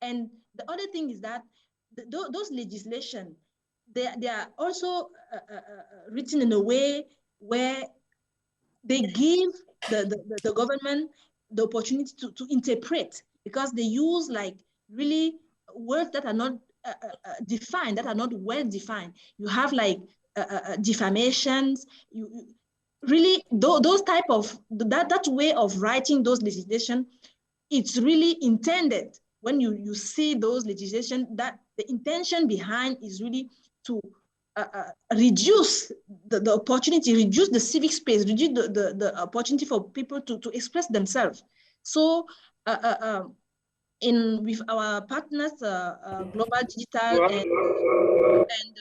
And the other thing is that those legislation, they are also written in a way where they give the government the opportunity to interpret, because they use like really words that are not defined, that are not well defined. You have like defamations, really those type of, that way of writing those legislation, it's really intended, when you see those legislation, that the intention behind is really to reduce the opportunity, reduce the civic space, reduce the opportunity for people to express themselves. So with our partners, Global Digital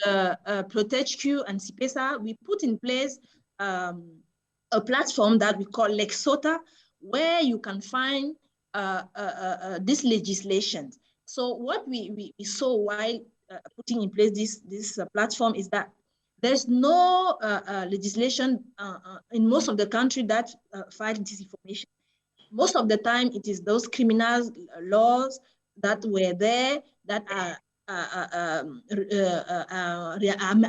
and ProtectQ and CPESA, we put in place a platform that we call Lexota, where you can find this legislation. So what we saw while putting in place this platform is that there's no legislation in most of the country that fight disinformation. Most of the time, it is those criminal laws that were there that are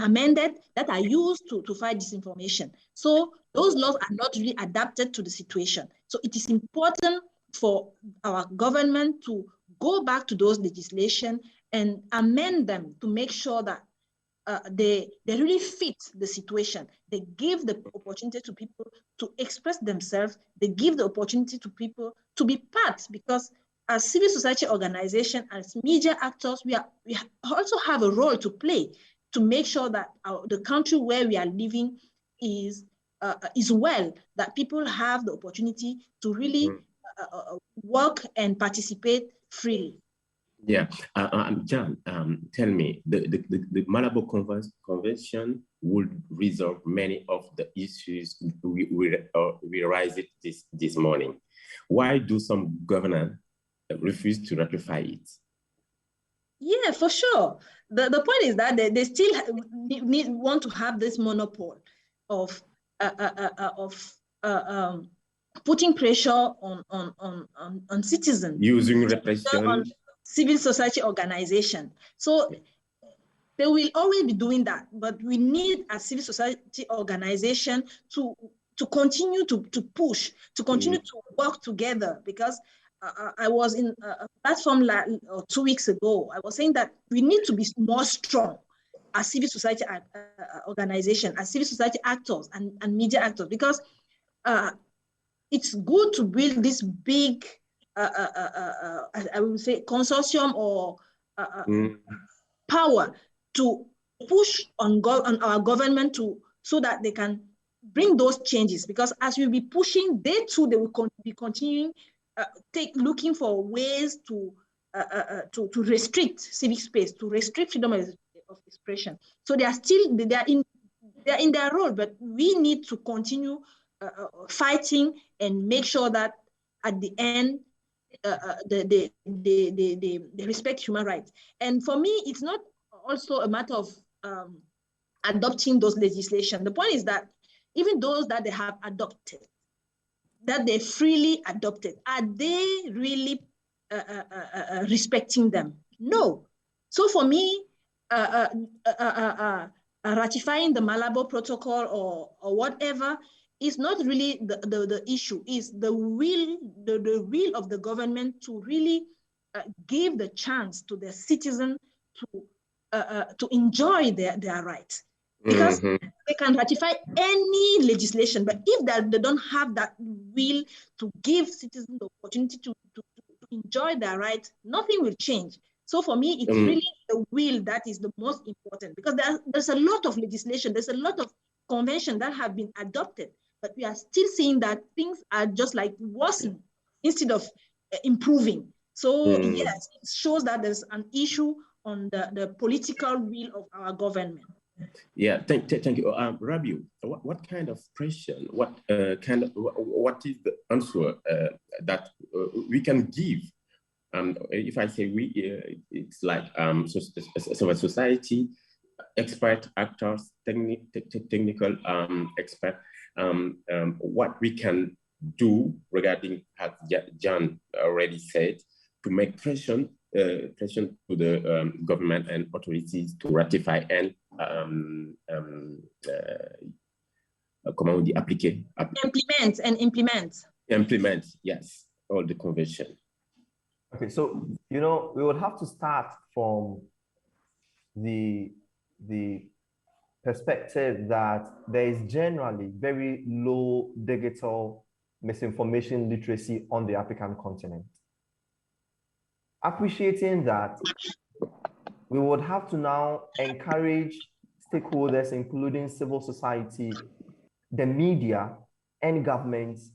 amended, that are used to fight disinformation. So those laws are not really adapted to the situation. So it is important for our government to go back to those legislation and amend them to make sure that they really fit the situation. They give the opportunity to people to express themselves. They give the opportunity to people to be part, because as civil society organization, as media actors, we also have a role to play to make sure that the country where we are living is well, that people have the opportunity to really work and participate freely. Yeah, John, tell me, the Malabo Convention would resolve many of the issues we raised this morning. Why do some governors refuse to ratify it? Yeah, for sure. The point is that they still want to have this monopoly of putting pressure on citizens, using repression, on civil society organization. So they will always be doing that, but we need a civil society organization to continue to push, to continue to work together, because I was in a platform 2 weeks ago. I was saying that we need to be more strong as civil society organization, as civil society actors and media actors, because it's good to build this big, I would say, consortium or power to push on our government so that they can bring those changes. Because as we'll be pushing, they too, they will be continuing looking for ways to restrict civic space, to restrict freedom of expression. So they are in their role, but we need to continue fighting and make sure that at the end they respect human rights. And for me, it's not also a matter of adopting those legislation. The point is that even those that they have adopted, that they freely adopted, are they really respecting them? No. So for me, ratifying the Malabo Protocol or whatever is not really the issue. Is the will of the government to really give the chance to the citizen to enjoy their rights. Because they can ratify any legislation, but if they don't have that will to give citizens the opportunity to enjoy their rights, nothing will change. So for me, it's really the will that is the most important, because there's a lot of legislation, there's a lot of conventions that have been adopted, but we are still seeing that things are just like worsening instead of improving. So yes, it shows that there's an issue on the political will of our government. Yeah, thank you. Rabiu, what kind of pressure, what is the answer that we can give? If I say we, it's like civil society, expert actors, technical expert, what we can do regarding, as John already said, to make pressure pressure to the government and authorities to ratify and comment on dit appliquer. Implement, yes, all the convention. Okay, so we would have to start from the perspective that there is generally very low digital misinformation literacy on the African continent. Appreciating that, we would have to now encourage stakeholders, including civil society, the media, and governments,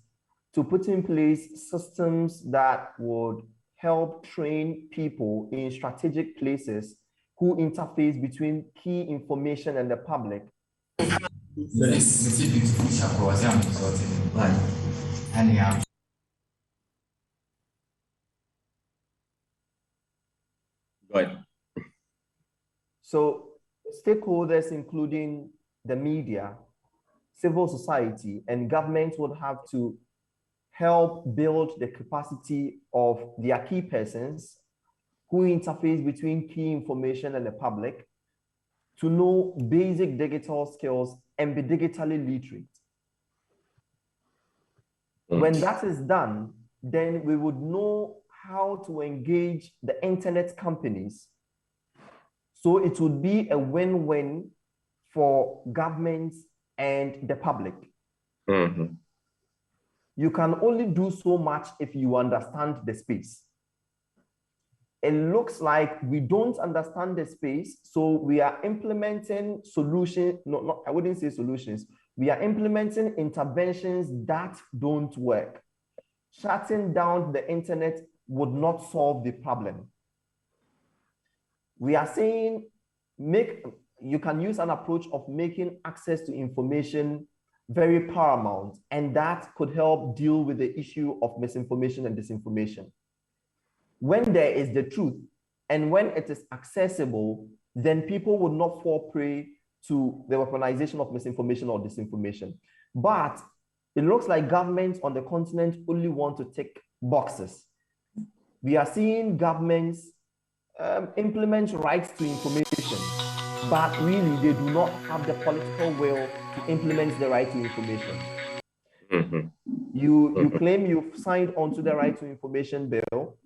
to put in place systems that would help train people in strategic places who interface between key information and the public. Go ahead. So stakeholders, including the media, civil society, and governments would have to help build the capacity of their key persons who interface between key information and the public to know basic digital skills and be digitally literate. When that is done, then we would know how to engage the internet companies. So it would be a win-win for governments and the public. Mm-hmm. You can only do so much if you understand the space. It looks like we don't understand the space, so we are implementing solutions. No, I wouldn't say solutions. We are implementing interventions that don't work. Shutting down the internet would not solve the problem. We are saying you can use an approach of making access to information very paramount, and that could help deal with the issue of misinformation and disinformation. When there is the truth and when it is accessible, then people would not fall prey to the weaponization of misinformation or disinformation. But it looks like governments on the continent only want to tick boxes. We are seeing governments implement rights to information, but really they do not have the political will to implement the right to information. Mm-hmm. You claim you've signed onto the right to information bill.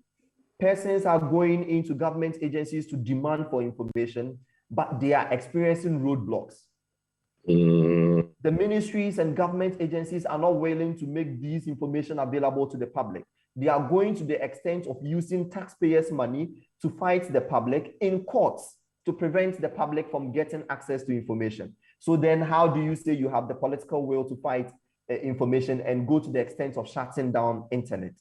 Persons are going into government agencies to demand for information, but they are experiencing roadblocks. Mm-hmm. The ministries and government agencies are not willing to make these information available to the public. They are going to the extent of using taxpayers' money to fight the public in courts to prevent the public from getting access to information. So then how do you say you have the political will to fight information and go to the extent of shutting down internet?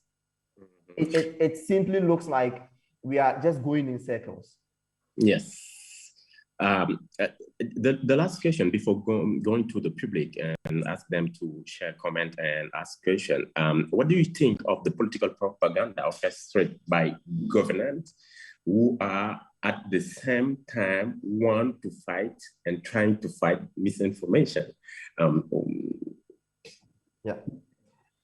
It simply looks like we are just going in circles. Yes. The last question before going to the public and ask them to share, comment, and ask question. What do you think of the political propaganda orchestrated by governments who are at the same time want to fight and trying to fight misinformation? Yeah.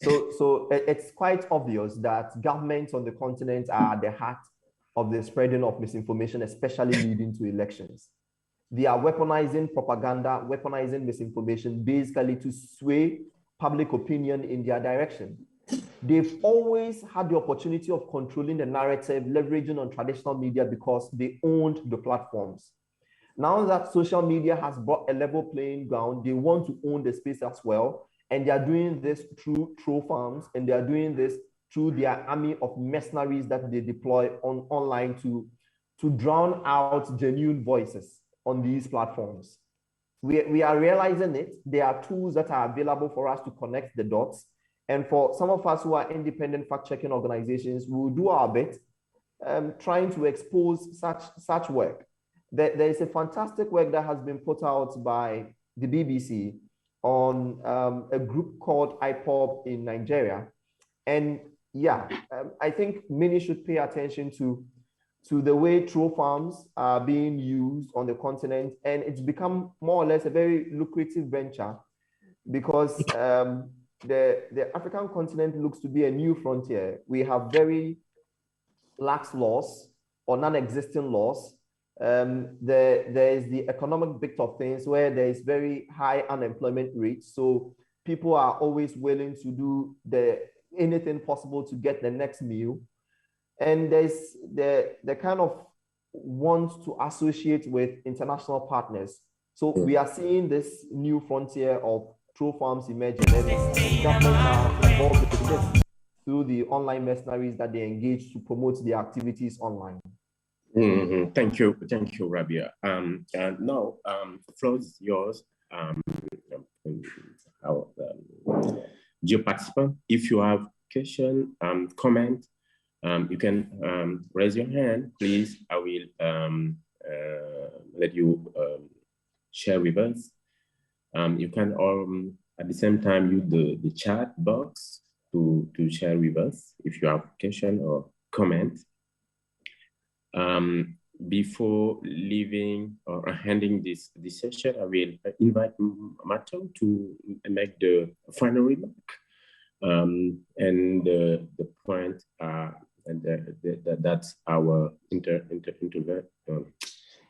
So it's quite obvious that governments on the continent are at the heart of the spreading of misinformation, especially leading to elections. They are weaponizing propaganda, weaponizing misinformation, basically to sway public opinion in their direction. They've always had the opportunity of controlling the narrative, leveraging on traditional media because they owned the platforms. Now that social media has brought a level playing ground, they want to own the space as well. And they are doing this through troll farms, and they are doing this through their army of mercenaries that they deploy online to drown out genuine voices on these platforms. We are realizing it. There are tools that are available for us to connect the dots. And for some of us who are independent fact-checking organizations, we will do our bit trying to expose such work. There is a fantastic work that has been put out by the BBC on a group called IPOB in Nigeria. And yeah, I think many should pay attention to the way troll farms are being used on the continent. And it's become more or less a very lucrative venture because the African continent looks to be a new frontier. We have very lax laws. or non-existing laws. There is the economic bit of things where there is very high unemployment rate. So people are always willing to do anything possible to get the next meal. And there's the kind of want to associate with international partners. So we are seeing this new frontier of troll farms emerging, and governments are involved with this through the online mercenaries that they engage to promote their activities online. Mm-hmm. Thank you, Rabia. And now, the floor is yours. Dear participant, if you have question, comment, you can raise your hand, please. I will let you share with us. You can at the same time use the chat box to share with us if you have question or comment. Before leaving or handing this session, I will invite Mato to make the final remark. And the point that our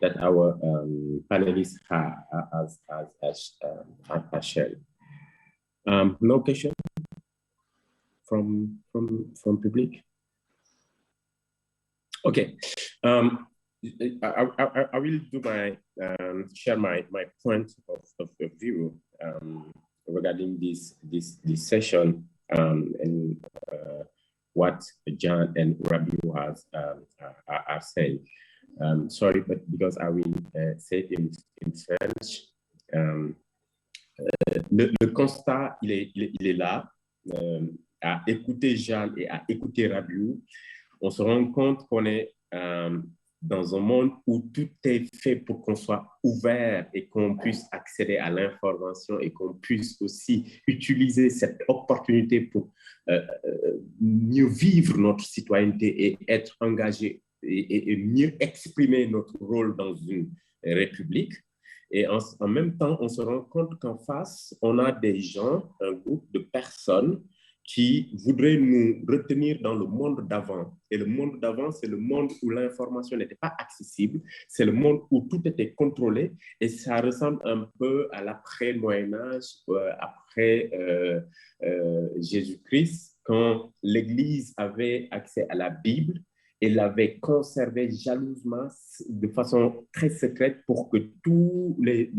that our panelists has shared. No question from public. Okay, I will do share my point of view regarding this session and what John and Rabi are saying. Sorry, but because I will say it in French. Le constat, il est là. À écouter Jean et à écouter Rabiou, on se rend compte qu'on est dans un monde où tout est fait pour qu'on soit ouvert et qu'on puisse accéder à l'information et qu'on puisse aussi utiliser cette opportunité pour mieux vivre notre citoyenneté et être engagé et mieux exprimer notre rôle dans une république. Et en même temps, on se rend compte qu'en face, on a des gens, un groupe de personnes qui voudraient nous retenir dans le monde d'avant. Et le monde d'avant, c'est le monde où l'information n'était pas accessible, c'est le monde où tout était contrôlé, et ça ressemble un peu à l'après-Moyen-Âge, après Jésus-Christ, quand l'Église avait accès à la Bible et l'avait conservée jalousement de façon très secrète pour que tous les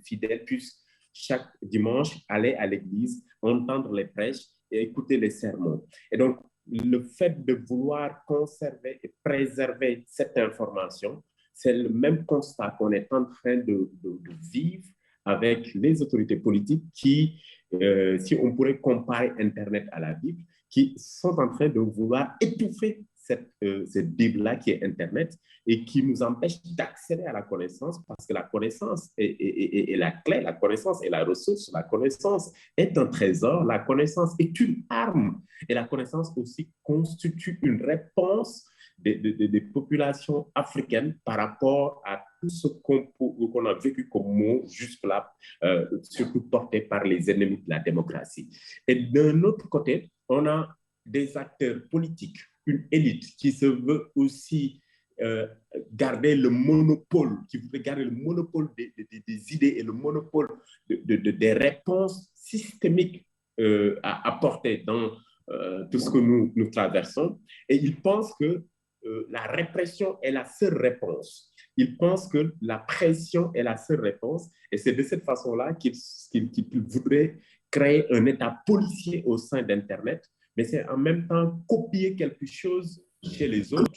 fidèles puissent chaque dimanche aller à l'église, entendre les prêches et écouter les sermons. Et donc, le fait de vouloir conserver et préserver cette information, c'est le même constat qu'on est en train de vivre avec les autorités politiques qui, si on pourrait comparer Internet à la Bible, qui sont en train de vouloir étouffer cette Bible-là qui est Internet et qui nous empêche d'accéder à la connaissance parce que la connaissance est la clé, la connaissance est la ressource, la connaissance est un trésor, la connaissance est une arme et la connaissance aussi constitue une réponse des populations africaines par rapport à tout ce qu'on a vécu comme mot jusque-là, surtout porté par les ennemis de la démocratie. Et d'un autre côté, on a des acteurs politiques, une élite qui se veut aussi garder le monopole, qui voudrait garder le monopole des idées et le monopole des réponses systémiques à apporter dans tout ce que nous traversons. Et ils pensent que la répression est la seule réponse. Ils pensent que la pression est la seule réponse. Et c'est de cette façon-là qu'ils voudraient créer un État policier au sein d'Internet, mais c'est en même temps copier quelque chose chez les autres,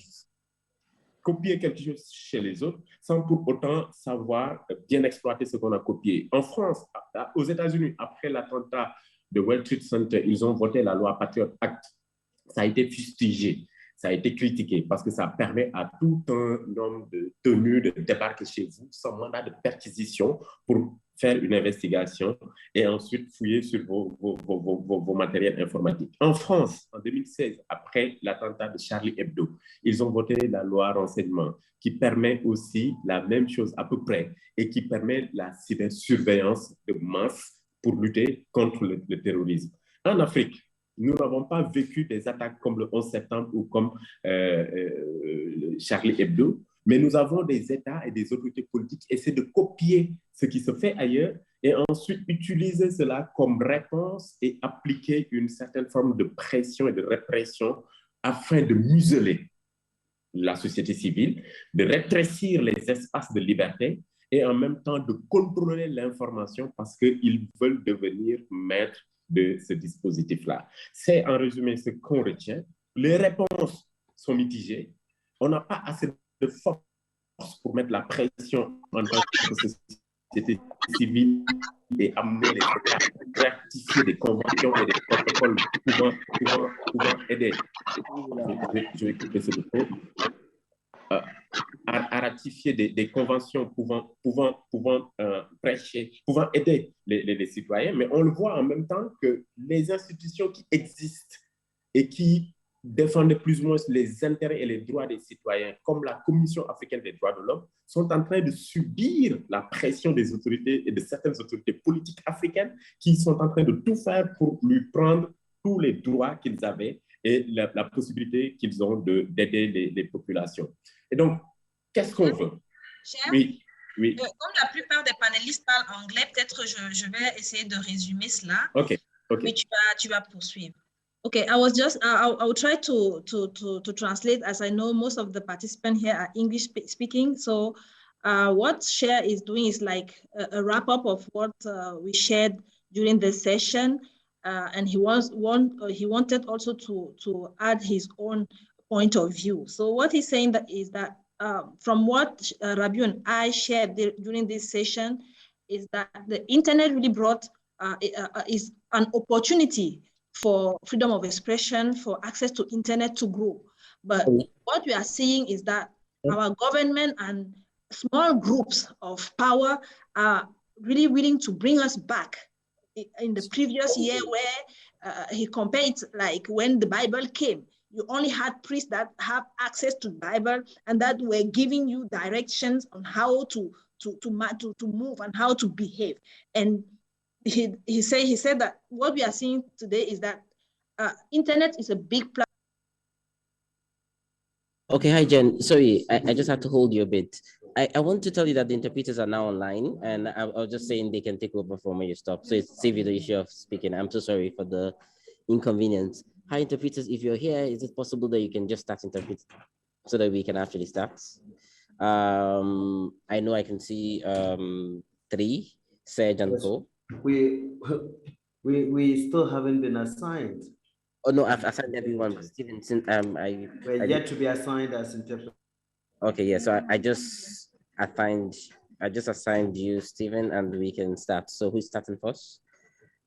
sans pour autant savoir bien exploiter ce qu'on a copié. En France, aux États-Unis, après l'attentat de World Trade Center, ils ont voté la loi Patriot Act. Ça a été fustigé, ça a été critiqué parce que ça permet à tout un nombre de tenus de débarquer chez vous sans mandat de perquisition pour faire une investigation et ensuite fouiller sur vos matériels informatiques. En France, en 2016, après l'attentat de Charlie Hebdo, ils ont voté la loi renseignement qui permet aussi la même chose à peu près et qui permet la cybersurveillance de masse pour lutter contre le terrorisme. En Afrique, nous n'avons pas vécu des attaques comme le 11 septembre ou comme Charlie Hebdo, mais nous avons des États et des autorités politiques qui essaient de copier ce qui se fait ailleurs et ensuite utiliser cela comme réponse et appliquer une certaine forme de pression et de répression afin de museler la société civile, de rétrécir les espaces de liberté et en même temps de contrôler l'information parce qu'ils veulent devenir maîtres de ce dispositif-là. C'est en résumé ce qu'on retient. Les réponses sont mitigées. On n'a pas assez de force pour mettre la pression en tant que société civile et amener les États à ratifier des conventions et des protocoles pouvant aider. Je vais couper ce micro. À ratifier des conventions pouvant prêcher, pouvant aider les citoyens, mais on le voit en même temps que les institutions qui existent et qui défendent plus ou moins les intérêts et les droits des citoyens, comme la Commission africaine des droits de l'homme, sont en train de subir la pression des autorités et de certaines autorités politiques africaines qui sont en train de tout faire pour lui prendre tous les droits qu'ils avaient et la possibilité qu'ils ont d'aider les populations. Et donc, qu'est-ce qu'on veut? Cher, oui, oui. Comme la plupart des panélistes parlent anglais, peut-être je vais essayer de résumer cela. OK. Mais tu vas poursuivre. Okay, I will try to translate, as I know most of the participants here are English speaking. So what Cher is doing is like a wrap up of what we shared during the session. And he wanted also to add his own point of view. So what he's saying is that from what Rabiu and I shared during this session is that the internet really brought is an opportunity for freedom of expression, for access to internet to grow. But what we are seeing is that our government and small groups of power are really willing to bring us back. In the previous year where he compared it like when the Bible came, you only had priests that have access to the Bible and that were giving you directions on how to move and how to behave. And he said that what we are seeing today is that internet is a big platform. Okay, hi Jen. Sorry, I just had to hold you a bit. I want to tell you that the interpreters are now online, and I was just saying they can take over from where you stop. So it's save you the issue of speaking. I'm so sorry for the inconvenience. Hi interpreters, if you're here, is it possible that you can just start interpreting so that we can actually start? I know I can see 3, Serge and Co. We still haven't been assigned. Oh no, I've assigned everyone. Stevenson, we're yet to be assigned as interpreter. Okay, yeah. So I just assigned you, Stephen, and we can start. So who's starting first?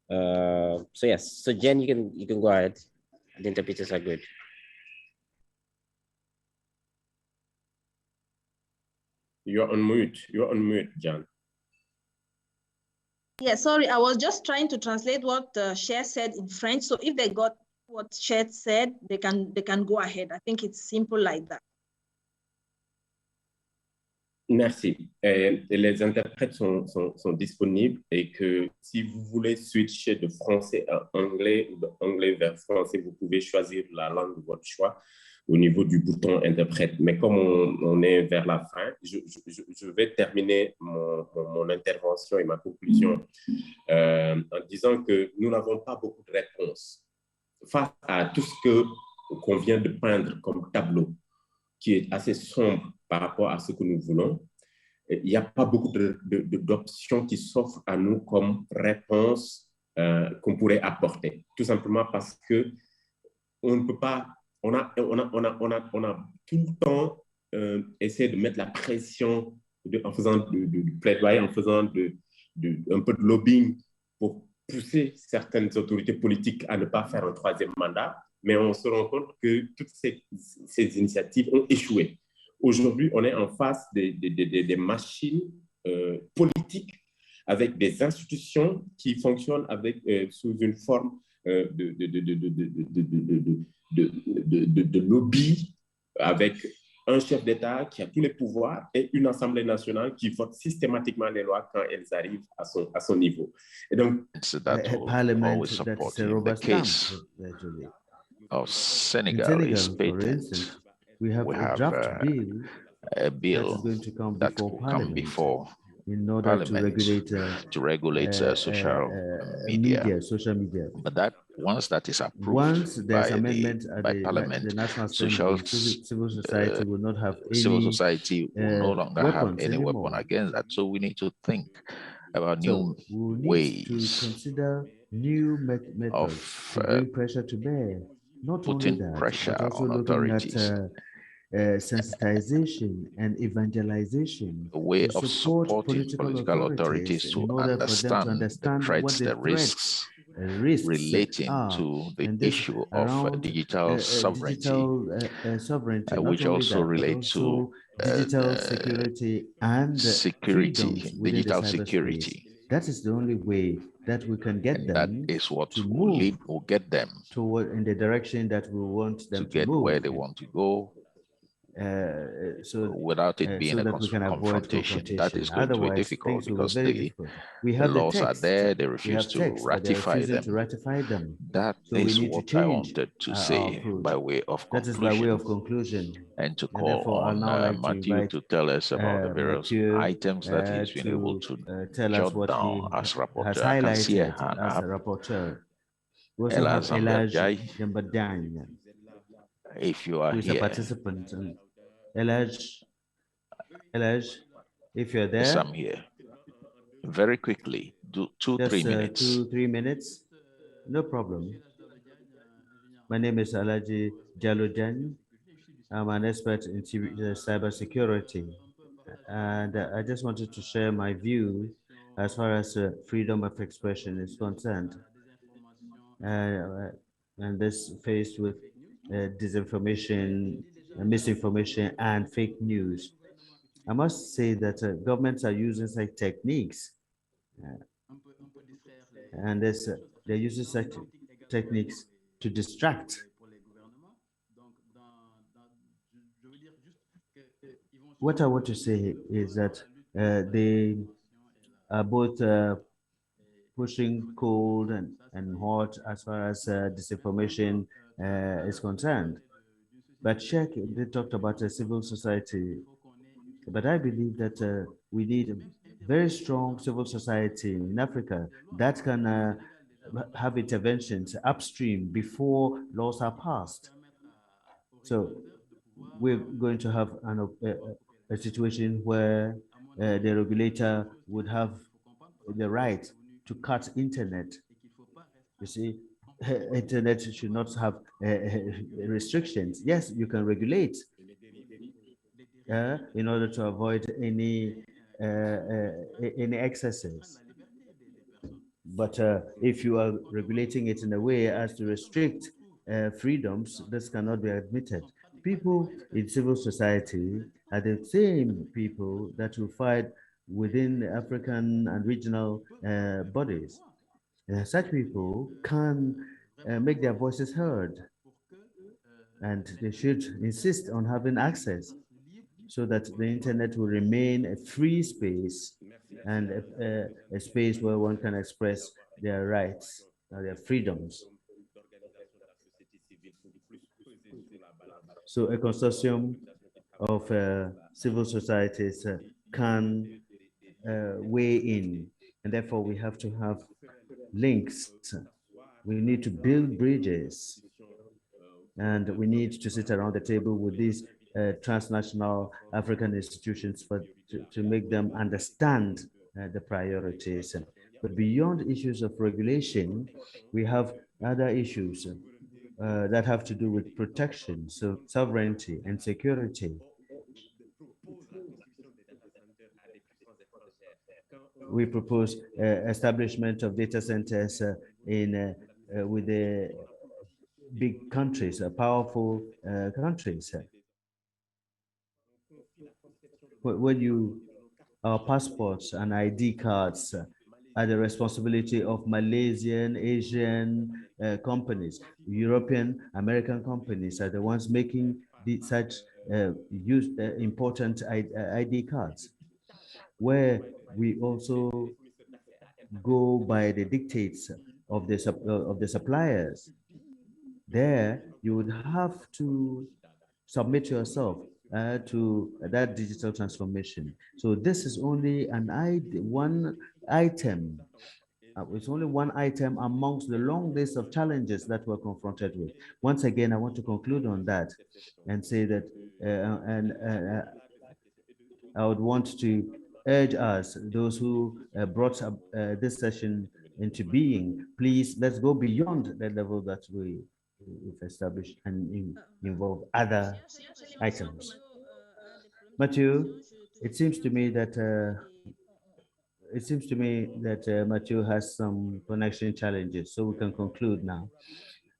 So yes. So Jen, you can go ahead. The interpreters are good. You're on mute. You're on mute, Jen. Yeah, sorry, I was just trying to translate what Cher said in French. So if they got what Cher said, they can go ahead. I think it's simple like that. Merci. Les interprètes sont disponibles et que si vous voulez switcher de français à anglais ou d'anglais vers français, vous pouvez choisir la langue de votre choix au niveau du bouton interprète. Mais comme on est vers la fin, je vais terminer mon intervention et ma conclusion en disant que nous n'avons pas beaucoup de réponses face à tout ce qu'on vient de peindre comme tableau, qui est assez sombre par rapport à ce que nous voulons. Il n'y a pas beaucoup d'options qui s'offrent à nous comme réponse qu'on pourrait apporter. Tout simplement parce que on ne peut pas, on a tout le temps essayé de mettre la pression en faisant du plaidoyer, en faisant un peu de lobbying pour pousser certaines autorités politiques à ne pas faire un 3e mandat. Mais on se rend compte que toutes ces initiatives ont échoué. Aujourd'hui, on est en face des machines politiques avec des institutions qui fonctionnent sous une forme de lobby, avec un chef d'État qui a tous les pouvoirs et une Assemblée nationale qui vote systématiquement les lois quand elles arrivent à son niveau. Et donc, a parliament that's a rubber stamp. Of In Senegal is Senegal, for patent. instance, we have We a have draft bill a that bill is going to come that before will come parliament before in order to Parliament regulate social media. social media. But that once that is approved Once there's by amendment at by the Parliament, National Assembly, civil society will not have civil any society will no longer have weapons any anymore. weapon against that. So we need to think about So new we'll need ways to consider new methods of to bring pressure to bear. Not only putting that, pressure but also on looking at authorities. sensitization and evangelization A way to of support supporting political authorities to in order for them to understand the what threats, the the risks risks relating are, to the and this issue of around digital sovereignty, sovereignty, not which only also that, but relate to also digital security and freedoms within the digital cyberspace. security. That is the only way that we can get And them that is what to will move get them toward in the direction that we want them to to get move. where they want to go without it being so a that we can avoid confrontation. That is going to be Otherwise, difficult things will be because very the difficult. We have the laws are text. there, they We refuse have to text, but they're ratify refusing them. to ratify them. That So we is need to what I change wanted to our say approach. by way of That is by way conclusion, of conclusion. and to And call therefore, I'd on now like to Matthew invite to tell us about the various Mathieu items that he's been able to tell us jot what down he as rapporteur. has I can see a highlighted hand as a up. rapporteur. We also Ella have Elaj Zambadjai, Dembadanya, if you are who is a here. participant. And Elaj, if you're Yes, there, I'm here. Very quickly, do 2-3 just minutes. 2-3 minutes. No problem. My name is Alaji Jaludjan. I'm an expert in cybersecurity. And I just wanted to share my view as far as freedom of expression is concerned. And this faced with disinformation, misinformation, and fake news. I must say that governments are using such techniques, and they're using such techniques to distract. What I want to say is that they are both pushing cold and hot as far as disinformation is concerned. But Sheikh, they talked about a civil society. But I believe that we need a very strong civil society in Africa that can have interventions upstream before laws are passed. So we're going to have a situation where the regulator would have the right to cut internet. You see, internet should not have restrictions. Yes, you can regulate in order to avoid any excesses. But if you are regulating it in a way as to restrict freedoms, this cannot be admitted. People in civil society are the same people that will fight within African and regional bodies. Such people can make their voices heard, and they should insist on having access so that the internet will remain a free space and a space where one can express their rights, their freedoms. So a consortium of civil societies can weigh in, and therefore we have to have links. We need to build bridges, and we need to sit around the table with these transnational African institutions to make them understand the priorities. But beyond issues of regulation, we have other issues that have to do with protection, so sovereignty and security. We propose establishment of data centers with the big countries, powerful countries. When our passports and ID cards are the responsibility of Malaysian, Asian companies. European, American companies are the ones making such use important ID cards, where we also go by the dictates of the suppliers. There, you would have to submit yourself to that digital transformation. So this is only one item. It's only one item amongst the long list of challenges that we're confronted with. Once again, I want to conclude on that and say that, I would want to urge us, those who brought up this session into being, please, let's go beyond the level that we've established and involve other items. Matthew, it seems to me that Matthew has some connection challenges, so we can conclude now.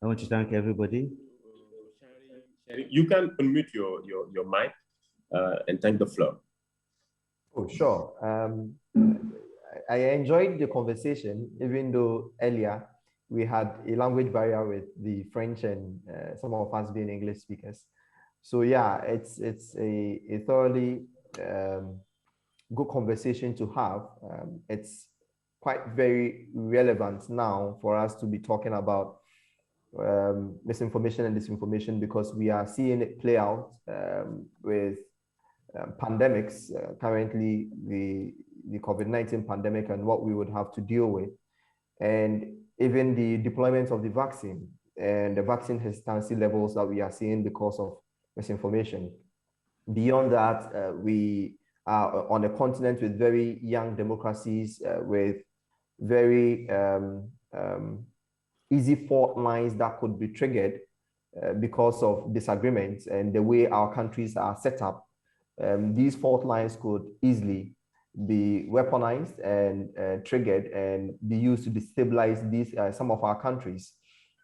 I want to thank everybody. You can unmute your mic and thank the floor. Oh, sure. I enjoyed the conversation, even though earlier we had a language barrier with the French and some of us being English speakers. So yeah, it's a thoroughly good conversation to have. It's quite very relevant now for us to be talking about misinformation and disinformation, because we are seeing it play out with pandemics, currently the COVID-19 pandemic and what we would have to deal with, and even the deployment of the vaccine and the vaccine hesitancy levels that we are seeing because of misinformation. Beyond that, we are on a continent with very young democracies, with very easy fault lines that could be triggered because of disagreements and the way our countries are set up. These fault lines could easily be weaponized and triggered and be used to destabilize these some of our countries.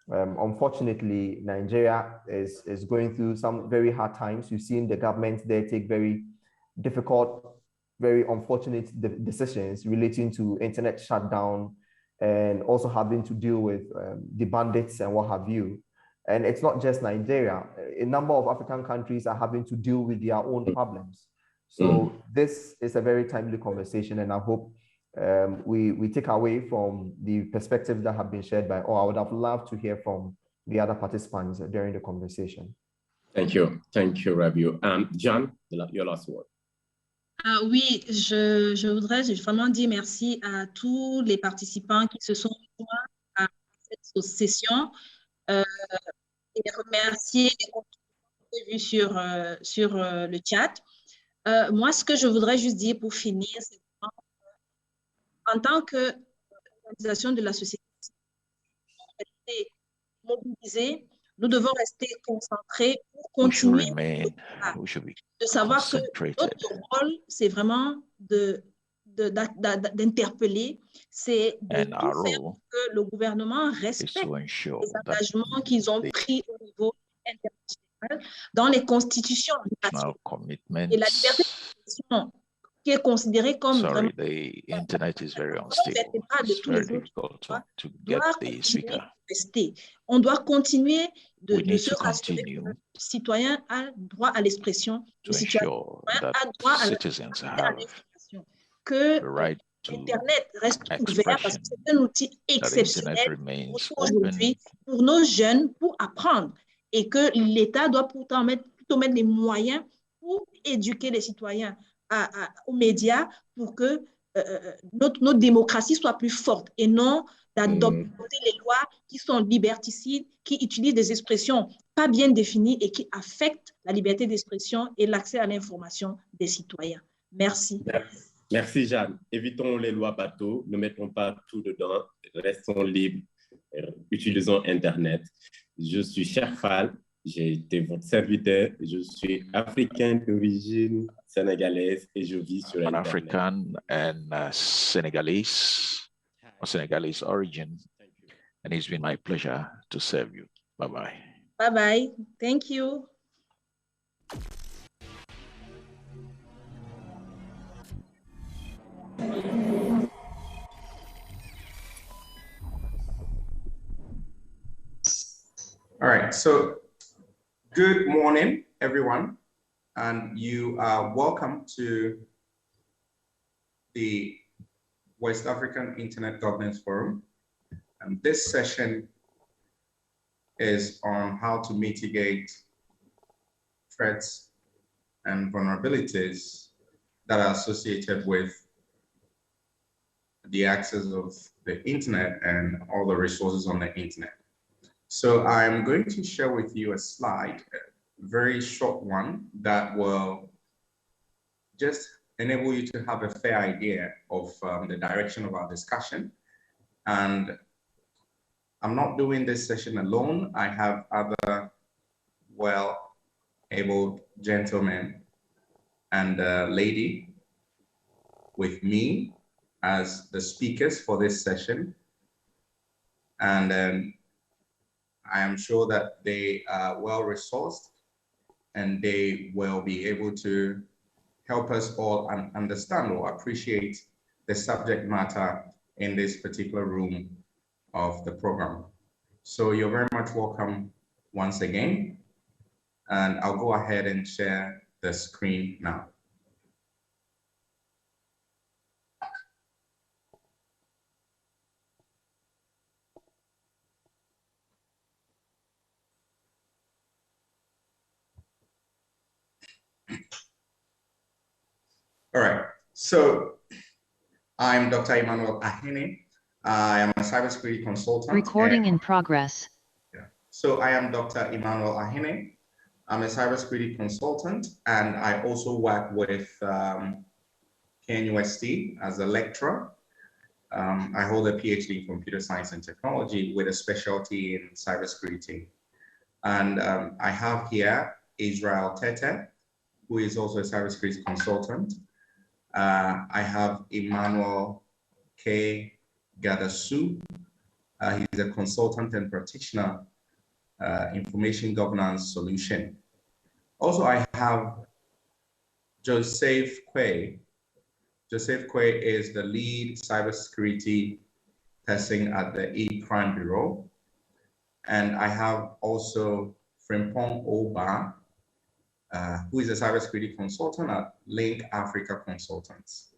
Unfortunately, Nigeria is going through some very hard times. You've seen the government there take very difficult, very unfortunate decisions relating to internet shutdown, and also having to deal with the bandits and what have you. And it's not just Nigeria. A number of African countries are having to deal with their own problems. So this is a very timely conversation, and I hope we take away from the perspectives that have been shared by all. I would have loved to hear from the other participants during the conversation. Thank you, Rabiu. John, your last word. Oui, je voudrais vraiment dire merci à tous les participants qui se sont joints à cette session et remercier les contributions vues sur le chat. Moi, ce que je voudrais juste dire pour finir, c'est en tant qu'organisation de la société mobilisée, nous devons rester concentrés pour continuer de savoir que notre rôle, c'est vraiment d'interpeller, c'est de tout faire pour que le gouvernement respecte les engagements qu'ils ont pris au niveau international dans les constitutions nationales. Et la liberté d'expression, qui est considérée comme vraiment internet is very unstable. It's very difficult to get the speaker. On doit continuer de se rassurer que le citoyen a droit à l'expression, le citoyen a droit à l'information, que Internet reste ouvert parce que c'est un outil exceptionnel aujourd'hui pour nos jeunes pour apprendre, et que l'État doit plutôt mettre les moyens pour éduquer les citoyens aux médias pour que notre démocratie soit plus forte et non d'adopter les lois qui sont liberticides, qui utilisent des expressions pas bien définies et qui affectent la liberté d'expression et l'accès à l'information des citoyens. Merci. Merci, Jeanne. Évitons les lois bateaux, ne mettons pas tout dedans, restons libres, utilisons Internet. Je suis Cherfal, j'ai été votre serviteur, je suis africain d'origine sénégalaise et je vis sur Internet. African and Senegalese origin, and it's been my pleasure to serve you. Bye-bye. Bye-bye. Thank you. All right, so good morning, everyone. and you are welcome to the West African Internet Governance Forum. And this session is on how to mitigate threats and vulnerabilities that are associated with the access of the internet and all the resources on the internet. So I'm going to share with you a slide, a very short one that will just enable you to have a fair idea of the direction of our discussion. And I'm not doing this session alone. I have other well-able gentlemen and a lady with me as the speakers for this session. And I am sure that they are well-resourced and they will be able to help us all understand or appreciate the subject matter in this particular room of the program. So you're very much welcome once again. And I'll go ahead and share the screen now. All right, so I'm Dr. Emmanuel Ahene. I am a cybersecurity consultant. Recording in progress. Yeah. So I am Dr. Emmanuel Ahene. I'm a cybersecurity consultant, and I also work with KNUST as a lecturer. I hold a PhD in computer science and technology with a specialty in cybersecurity. And I have here Israel Tete, who is also a cybersecurity consultant. I have Emmanuel K. Gadasu. He's a consultant and practitioner, information governance solution. Also, I have Joseph Quay. Joseph Quay is the lead cybersecurity person at the E-Crime Bureau. And I have also Frimpong Oba, who is a cybersecurity consultant at Link Africa Consultants.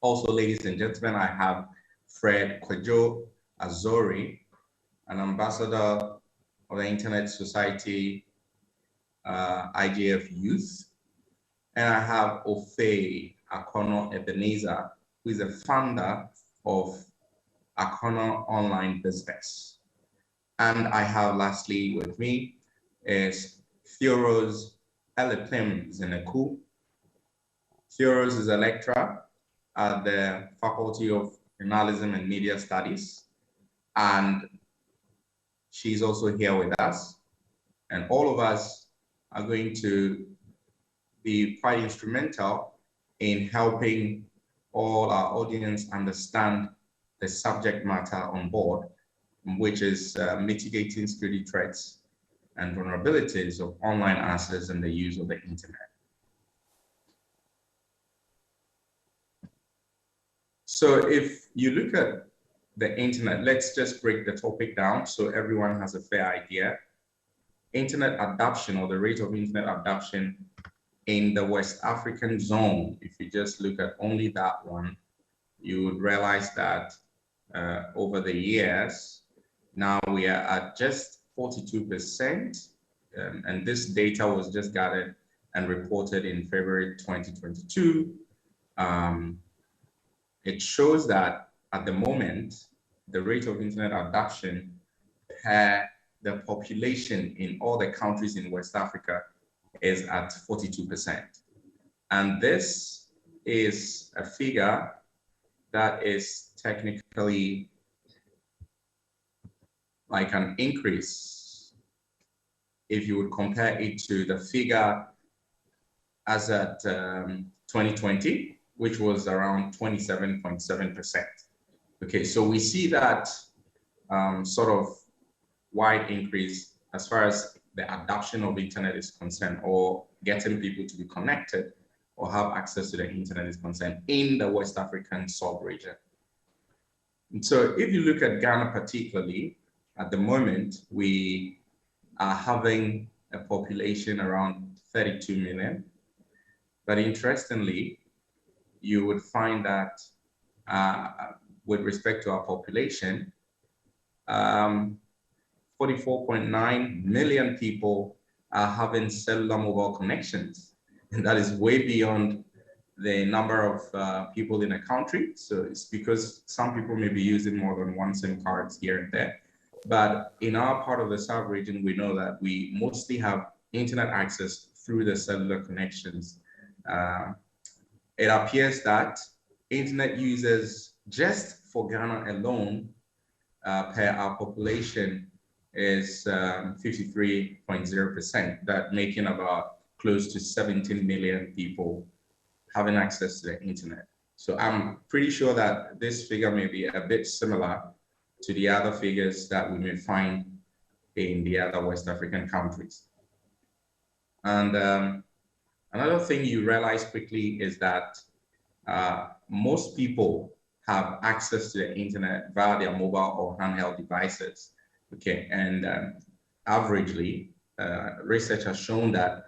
Also, ladies and gentlemen, I have Fred Kwejo Azori, an ambassador of the Internet Society, IGF Youth. And I have Ofe Akono Ebenezer, who is a founder of Akono Online Business. And I have lastly with me is Theoros Elepim Zeneku. Theoros is a lecturer at the Faculty of Journalism and Media Studies, and she's also here with us. And all of us are going to be quite instrumental in helping all our audience understand the subject matter on board, which is mitigating security threats and vulnerabilities of online access and the use of the internet. So if you look at the internet, let's just break the topic down so everyone has a fair idea. Internet adoption, or the rate of internet adoption in the West African zone, if you just look at only that one, you would realize that over the years, now we are at just 42%, and this data was just gathered and reported in February 2022. It shows that at the moment, the rate of internet adoption per the population in all the countries in West Africa is at 42%. And this is a figure that is technically like an increase if you would compare it to the figure as at 2020, which was around 27.7%. Okay, so we see that sort of wide increase as far as the adoption of internet is concerned, or getting people to be connected or have access to the internet is concerned in the West African sub-region. And so if you look at Ghana particularly, at the moment, we are having a population around 32 million. But interestingly, you would find that with respect to our population, 44.9 million people are having cellular mobile connections. And that is way beyond the number of people in a country. So it's because some people may be using more than one SIM cards here and there. But in our part of the South region, we know that we mostly have internet access through the cellular connections. It appears that internet users just for Ghana alone per our population is 53.0%, that making about close to 17 million people having access to the internet. So I'm pretty sure that this figure may be a bit similar to the other figures that we may find in the other West African countries. And another thing you realize quickly is that most people have access to the internet via their mobile or handheld devices. Okay, and averagely, research has shown that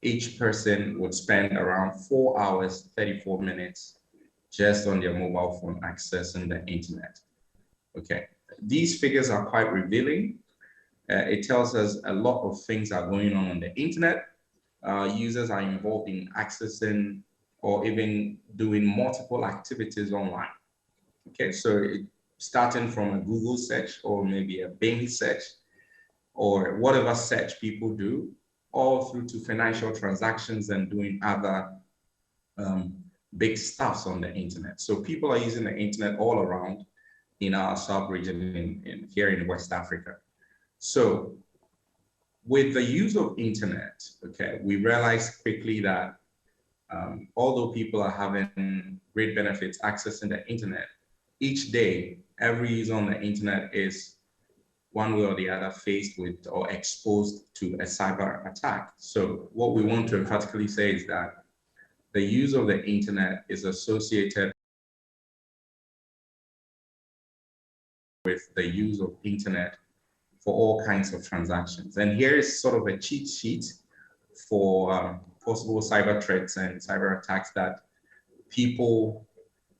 each person would spend around 4 hours, 34 minutes just on their mobile phone accessing the internet. Okay, these figures are quite revealing. It tells us a lot of things are going on the internet. Users are involved in accessing or even doing multiple activities online. Okay, so starting from a Google search or maybe a Bing search or whatever search people do, all through to financial transactions and doing other big stuffs on the internet. So people are using the internet all around in our sub-region here in West Africa. So with the use of internet, okay, we realized quickly that although people are having great benefits accessing the internet, each day, every user on the internet is one way or the other faced with or exposed to a cyber attack. So what we want to emphatically say is that the use of the internet is associated with the use of internet for all kinds of transactions. And here is sort of a cheat sheet for possible cyber threats and cyber attacks that people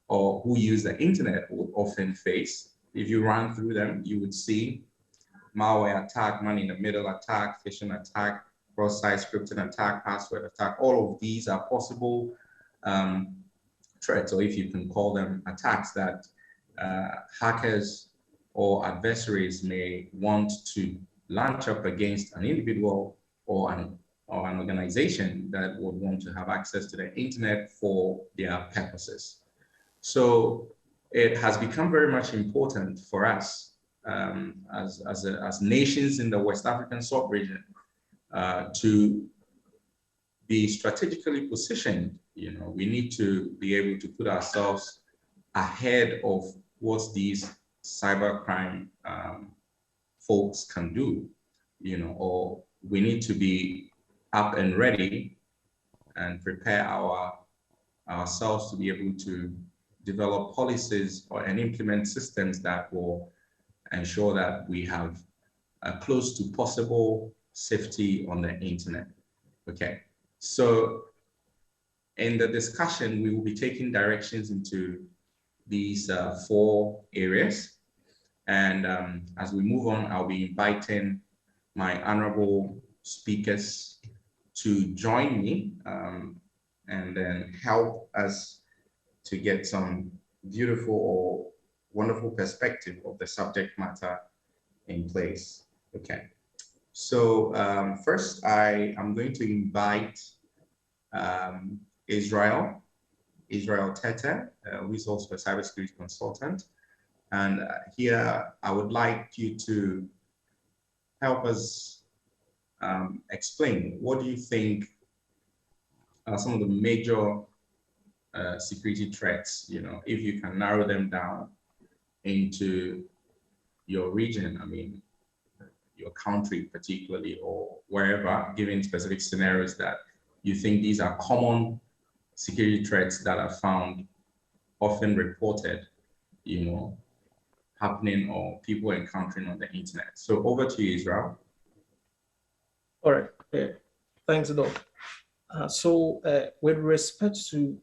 or who use the internet would often face. If you run through them, you would see malware attack, man-in-the-middle attack, phishing attack, cross-site scripting attack, password attack. All of these are possible threats, or if you can call them attacks, that hackers or adversaries may want to launch up against an individual or an organization that would want to have access to the internet for their purposes. So it has become very much important for us as nations in the West African sub-region to be strategically positioned. You know, we need to be able to put ourselves ahead of what these cybercrime folks can do, you know, or we need to be up and ready and prepare ourselves to be able to develop policies and implement systems that will ensure that we have close to possible safety on the internet. Okay, so in the discussion, we will be taking directions into these 4 areas. And as we move on, I'll be inviting my honorable speakers to join me and then help us to get some beautiful or wonderful perspective of the subject matter in place. Okay, so first I am going to invite Israel Tete, who is also a cybersecurity consultant. And here I would like you to help us explain, what do you think are some of the major security threats, you know, if you can narrow them down into your region, I mean, your country particularly, or wherever, given specific scenarios that you think these are common security threats that are found, often reported, you know, happening or people encountering on the internet. So over to you, Israel. All right. Thanks, Doc. With respect to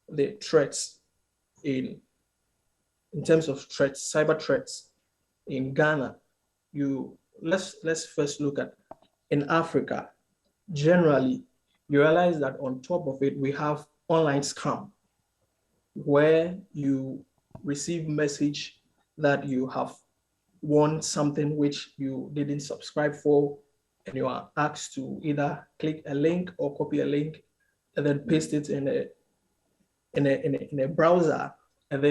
the threats in terms of threats, cyber threats in Ghana, let's first look at in Africa. Generally, you realize that on top of it, we have online scam, where you receive message that you have won something which you didn't subscribe for, and you are asked to either click a link or copy a link and then paste it in a browser. And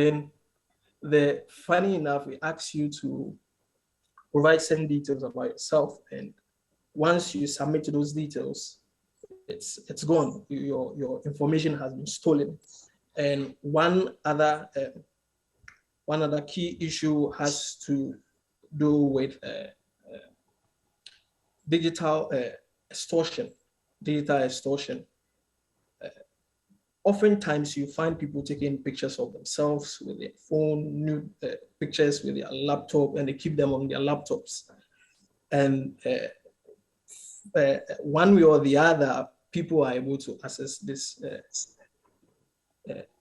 then funny enough, it asks you to provide certain details about yourself. And once you submit those details, it's gone. Your information has been stolen. And one other key issue has to do with digital extortion. Digital extortion. Oftentimes, you find people taking pictures of themselves with their phone, nude pictures with their laptop, and they keep them on their laptops. And one way or the other, people are able to access this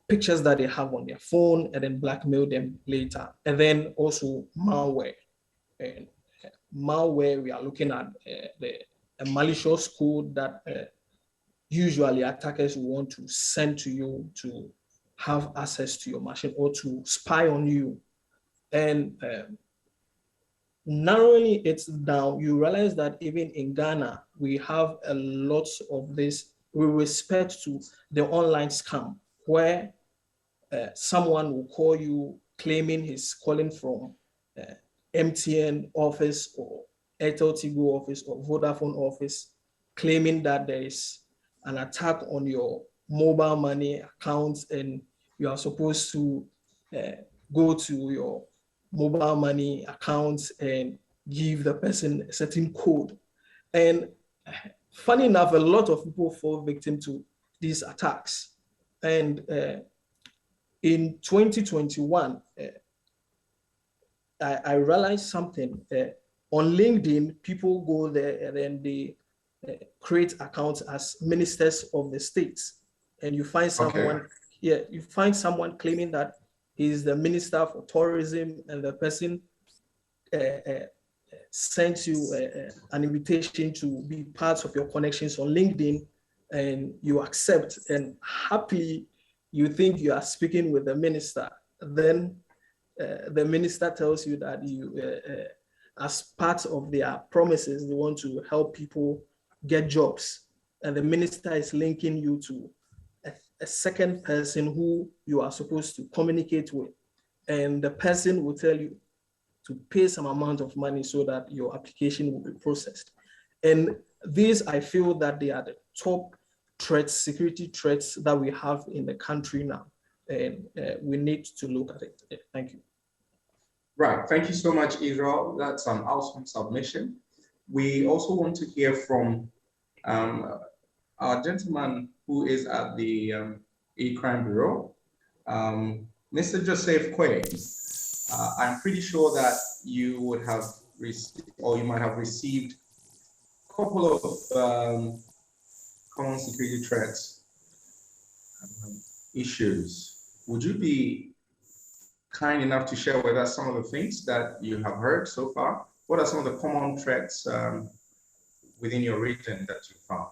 pictures that they have on their phone and then blackmail them later. And then also malware. And malware, we are looking at a malicious code that usually attackers want to send to you to have access to your machine or to spy on you. And narrowing it down, you realize that even in Ghana, we have a lot of this with respect to the online scam, where someone will call you claiming he's calling from MTN office or Airtel Tigo office or Vodafone office, claiming that there is an attack on your mobile money accounts and you are supposed to go to your mobile money accounts and give the person a certain code. And funny enough, a lot of people fall victim to these attacks. And in 2021, I realized something. On LinkedIn, people go there and then they create accounts as ministers of the states. And you find someone, you find someone claiming that he's the minister for tourism, and the person sends you an invitation to be part of your connections on LinkedIn, and you accept, and happily you think you are speaking with the minister. Then the minister tells you that as part of their promises, they want to help people get jobs. And the minister is linking you to a second person who you are supposed to communicate with. And the person will tell you to pay some amount of money so that your application will be processed. And these, I feel that they are the top threats, security threats that we have in the country now. And we need to look at it. Thank you. Right. Thank you so much, Israel. That's an awesome submission. We also want to hear from our gentleman who is at the E-Crime Bureau, Mr. Joseph Quay. I'm pretty sure that you would have received, or you might have received, a couple of common security threats issues. Would you be kind enough to share with us some of the things that you have heard so far? What are some of the common threats within your region that you found?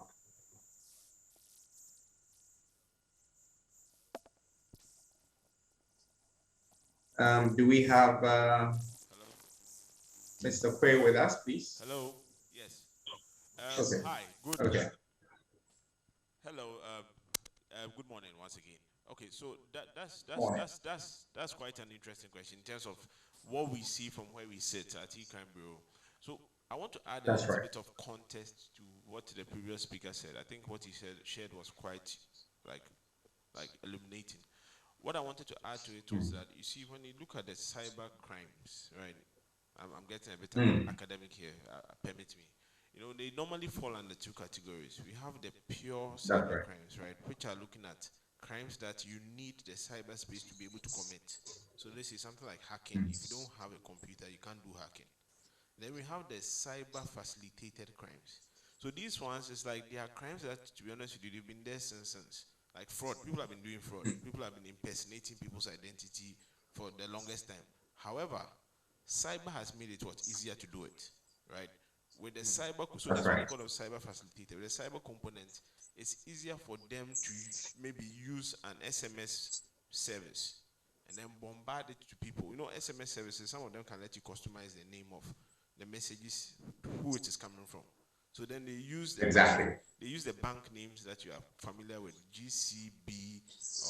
Do we have Mr. Quay with us, please? Hello. Yes. Okay. Hi. Good. Okay. Hello. Good morning once again. Okay, so that's quite an interesting question in terms of what we see from where we sit at E-Crime Bureau. So I want to add a little bit of context to what the previous speaker said. I think what he shared was quite like illuminating. What I wanted to add to it was that, you see, when you look at the cyber crimes, right? I'm getting a bit academic here. Permit me. You know, they normally fall under two categories. We have the pure cyber crimes, right, which are looking at crimes that you need the cyberspace to be able to commit. So this is something like hacking. If you don't have a computer, you can't do hacking. Then we have the cyber facilitated crimes. So these ones, it's like they are crimes that, to be honest with you, they've been there since. Like fraud, people have been doing fraud. People have been impersonating people's identity for the longest time. However, cyber has made it easier to do it, right? With the cyber, so that's what they call a cyber facilitator. With the cyber component, it's easier for them to maybe use an SMS service and then bombard it to people. You know, SMS services, some of them can let you customize the name of the messages, who it is coming from. So then they use the they use the bank names that you are familiar with, GCB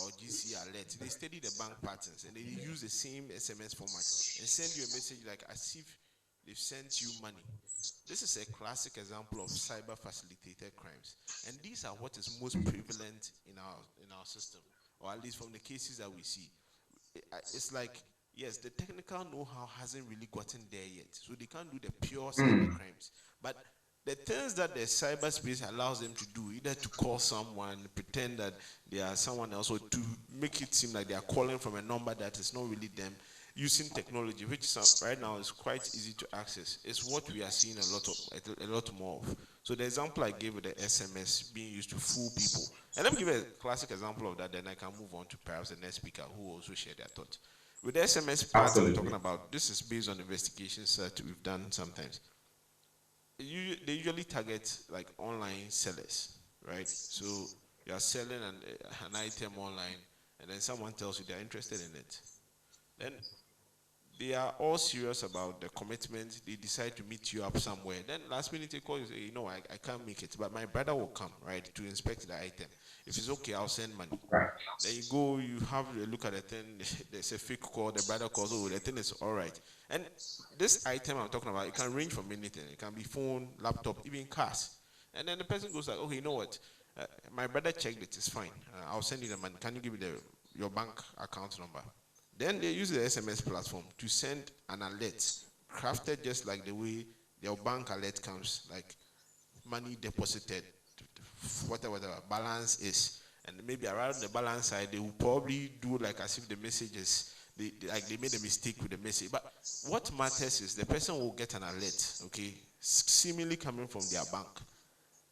or GC Alert. They study the bank patterns and they use the same SMS format and send you a message like as if they've sent you money. This is a classic example of cyber facilitated crimes, and these are what is most prevalent in our system, or at least from the cases that we see. It's like, yes, the technical know-how hasn't really gotten there yet, so they can't do the pure cyber crimes, but the things that the cyberspace allows them to do, either to call someone, pretend that they are someone else, or to make it seem like they are calling from a number that is not really them, using technology, which right now is quite easy to access, is what we are seeing a lot more of. So the example I gave with the SMS being used to fool people, and let me give a classic example of that, then I can move on to perhaps the next speaker who also share their thought. With the SMS part I'm talking about, this is based on investigations that we've done sometimes. They usually target like online sellers, right? So you are selling an item online, and then someone tells you they're interested in it. Then they are all serious about the commitment. They decide to meet you up somewhere. Then last minute they call you and say, you know, I can't make it, but my brother will come, right, to inspect the item. If it's okay, I'll send money. Right. Then you go, you have a look at the thing, there's a fake call, the brother calls, oh, the thing is all right. And this item I'm talking about, it can range from anything. It can be phone, laptop, even cars. And then the person goes like, okay, you know what? My brother checked it, it's fine. I'll send you the money. Can you give me your bank account number? Then they use the SMS platform to send an alert, crafted just like the way their bank alert comes, like money deposited, whatever the balance is. And maybe around the balance side, they will probably do like as if the message is, they made a mistake with the message. But what matters is the person will get an alert, okay, seemingly coming from their bank,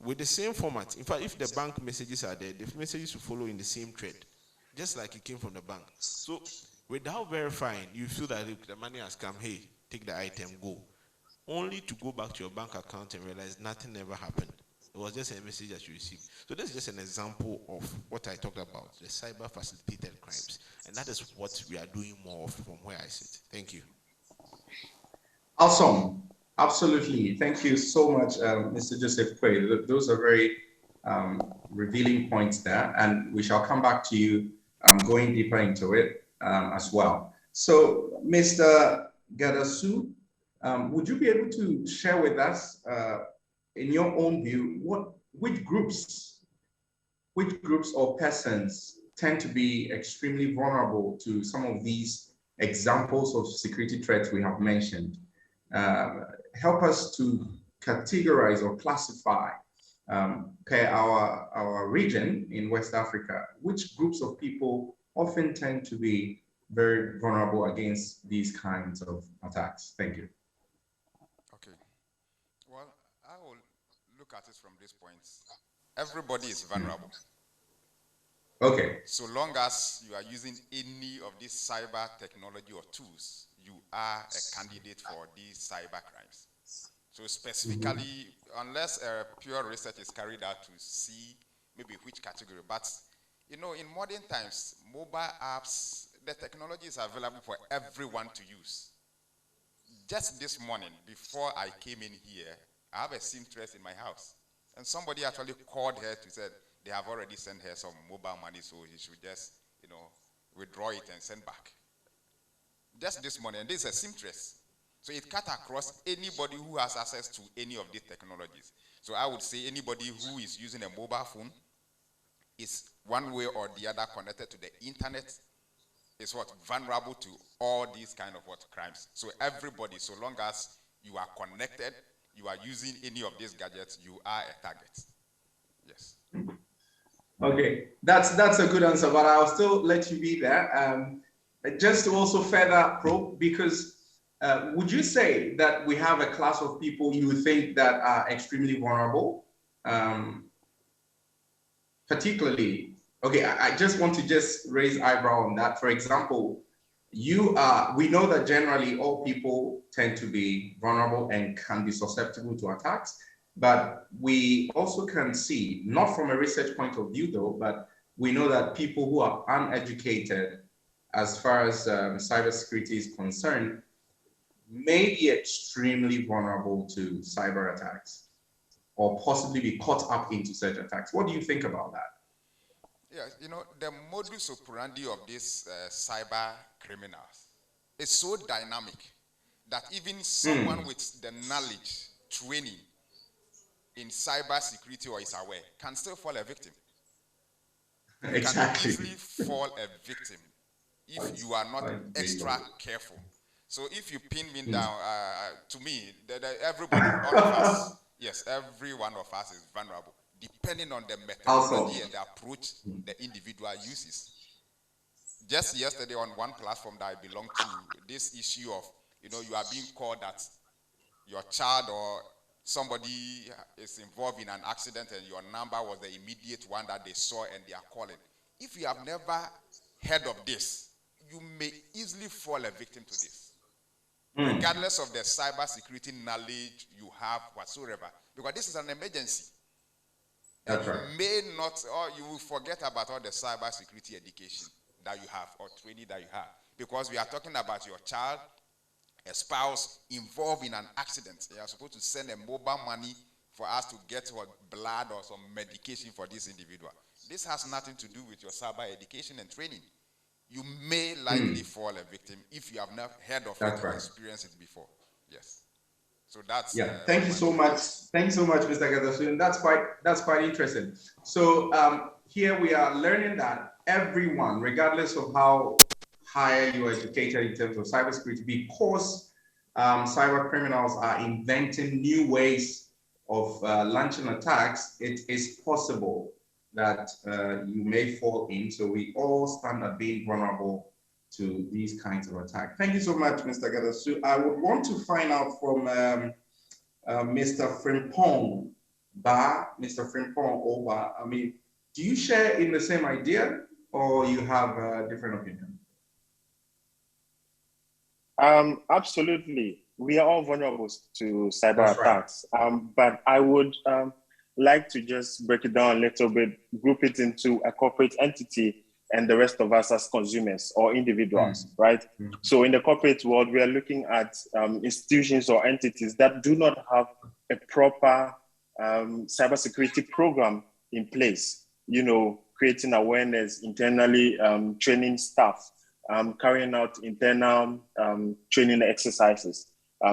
with the same format. In fact, if the bank messages are there, the messages will follow in the same thread, just like it came from the bank. So without verifying, you feel that the money has come, hey, take the item, go. Only to go back to your bank account and realize nothing ever happened. It was just a message that you received. So this is just an example of what I talked about, the cyber facilitated crimes. And that is what we are doing more of from where I sit. Thank you. Awesome. Absolutely. Thank you so much, Mr. Joseph Quay. Those are very revealing points there, and we shall come back to you going deeper into it as well. So, Mr. Gadasu, would you be able to share with us, in your own view, which groups or persons tend to be extremely vulnerable to some of these examples of security threats we have mentioned? Help us to categorize or classify per our region in West Africa, which groups of people often tend to be very vulnerable against these kinds of attacks. Thank you. Okay. Well, I will look at it from this point. Everybody is vulnerable. Okay. So long as you are using any of these cyber technology or tools, you are a candidate for these cyber crimes. So specifically, unless pure research is carried out to see maybe which category, but you know, in modern times, mobile apps, the technology is available for everyone to use. Just this morning, before I came in here, I have a seamstress in my house, and somebody actually called her to say they have already sent her some mobile money, so he should just, you know, withdraw it and send back. Just this morning, and this is a seamstress. So it cut across anybody who has access to any of these technologies. So I would say anybody who is using a mobile phone is one way or the other connected to the internet is vulnerable to all these kind of crimes. So everybody, so long as you are connected, you are using any of these gadgets, you are a target. Yes. Okay, that's a good answer, but I'll still let you be there. Just to also further probe, because would you say that we have a class of people you think that are extremely vulnerable? particularly, okay, I just want to just raise eyebrow on that. For example, we know that generally all people tend to be vulnerable and can be susceptible to attacks, but we also can see, not from a research point of view though, but we know that people who are uneducated as far as cybersecurity is concerned may be extremely vulnerable to cyber attacks or possibly be caught up into such attacks. What do you think about that? Yeah, you know, the modus operandi of these cyber criminals is so dynamic that even someone with the knowledge, training in cyber security or is aware can still fall a victim. You can easily fall a victim if you are not extra careful. So if you pin me down, to me, everybody, all of us, yes, every one of us is vulnerable, depending on the methodology and the approach the individual uses. Just yesterday on one platform that I belong to, this issue of, you know, you are being called that your child or somebody is involved in an accident and your number was the immediate one that they saw and they are calling. If you have never heard of this, you may easily fall a victim to this, regardless of the cybersecurity knowledge you have whatsoever, because this is an emergency. And you may not, or you will forget about all the cybersecurity education that you have or training that you have, because we are talking about your child, a spouse involved in an accident. They are supposed to send a mobile money for us to get blood or some medication for this individual. This has nothing to do with your cyber education and training. You may likely fall a victim if you have not heard of it or experienced it before. Yes. So that's Thank you so much. Thank you so much, Mr. Gadasun. That's quite interesting. So here we are learning that everyone, regardless of how high you are educated in terms of cybersecurity, because cyber criminals are inventing new ways of launching attacks, it is possible that you may fall in. So we all stand at being vulnerable to these kinds of attacks. Thank you so much, Mr. Gadasu. I would want to find out from Mr. Frimpong Ba, Mr. Frimpong Oba. I mean, do you share in the same idea or you have a different opinion? Absolutely. We are all vulnerable to cyber attacks. But I would like to just break it down a little bit, group it into a corporate entity and the rest of us as consumers or individuals, right? So in the corporate world, we are looking at institutions or entities that do not have a proper cybersecurity program in place, you know, creating awareness internally, training staff, carrying out internal training exercises.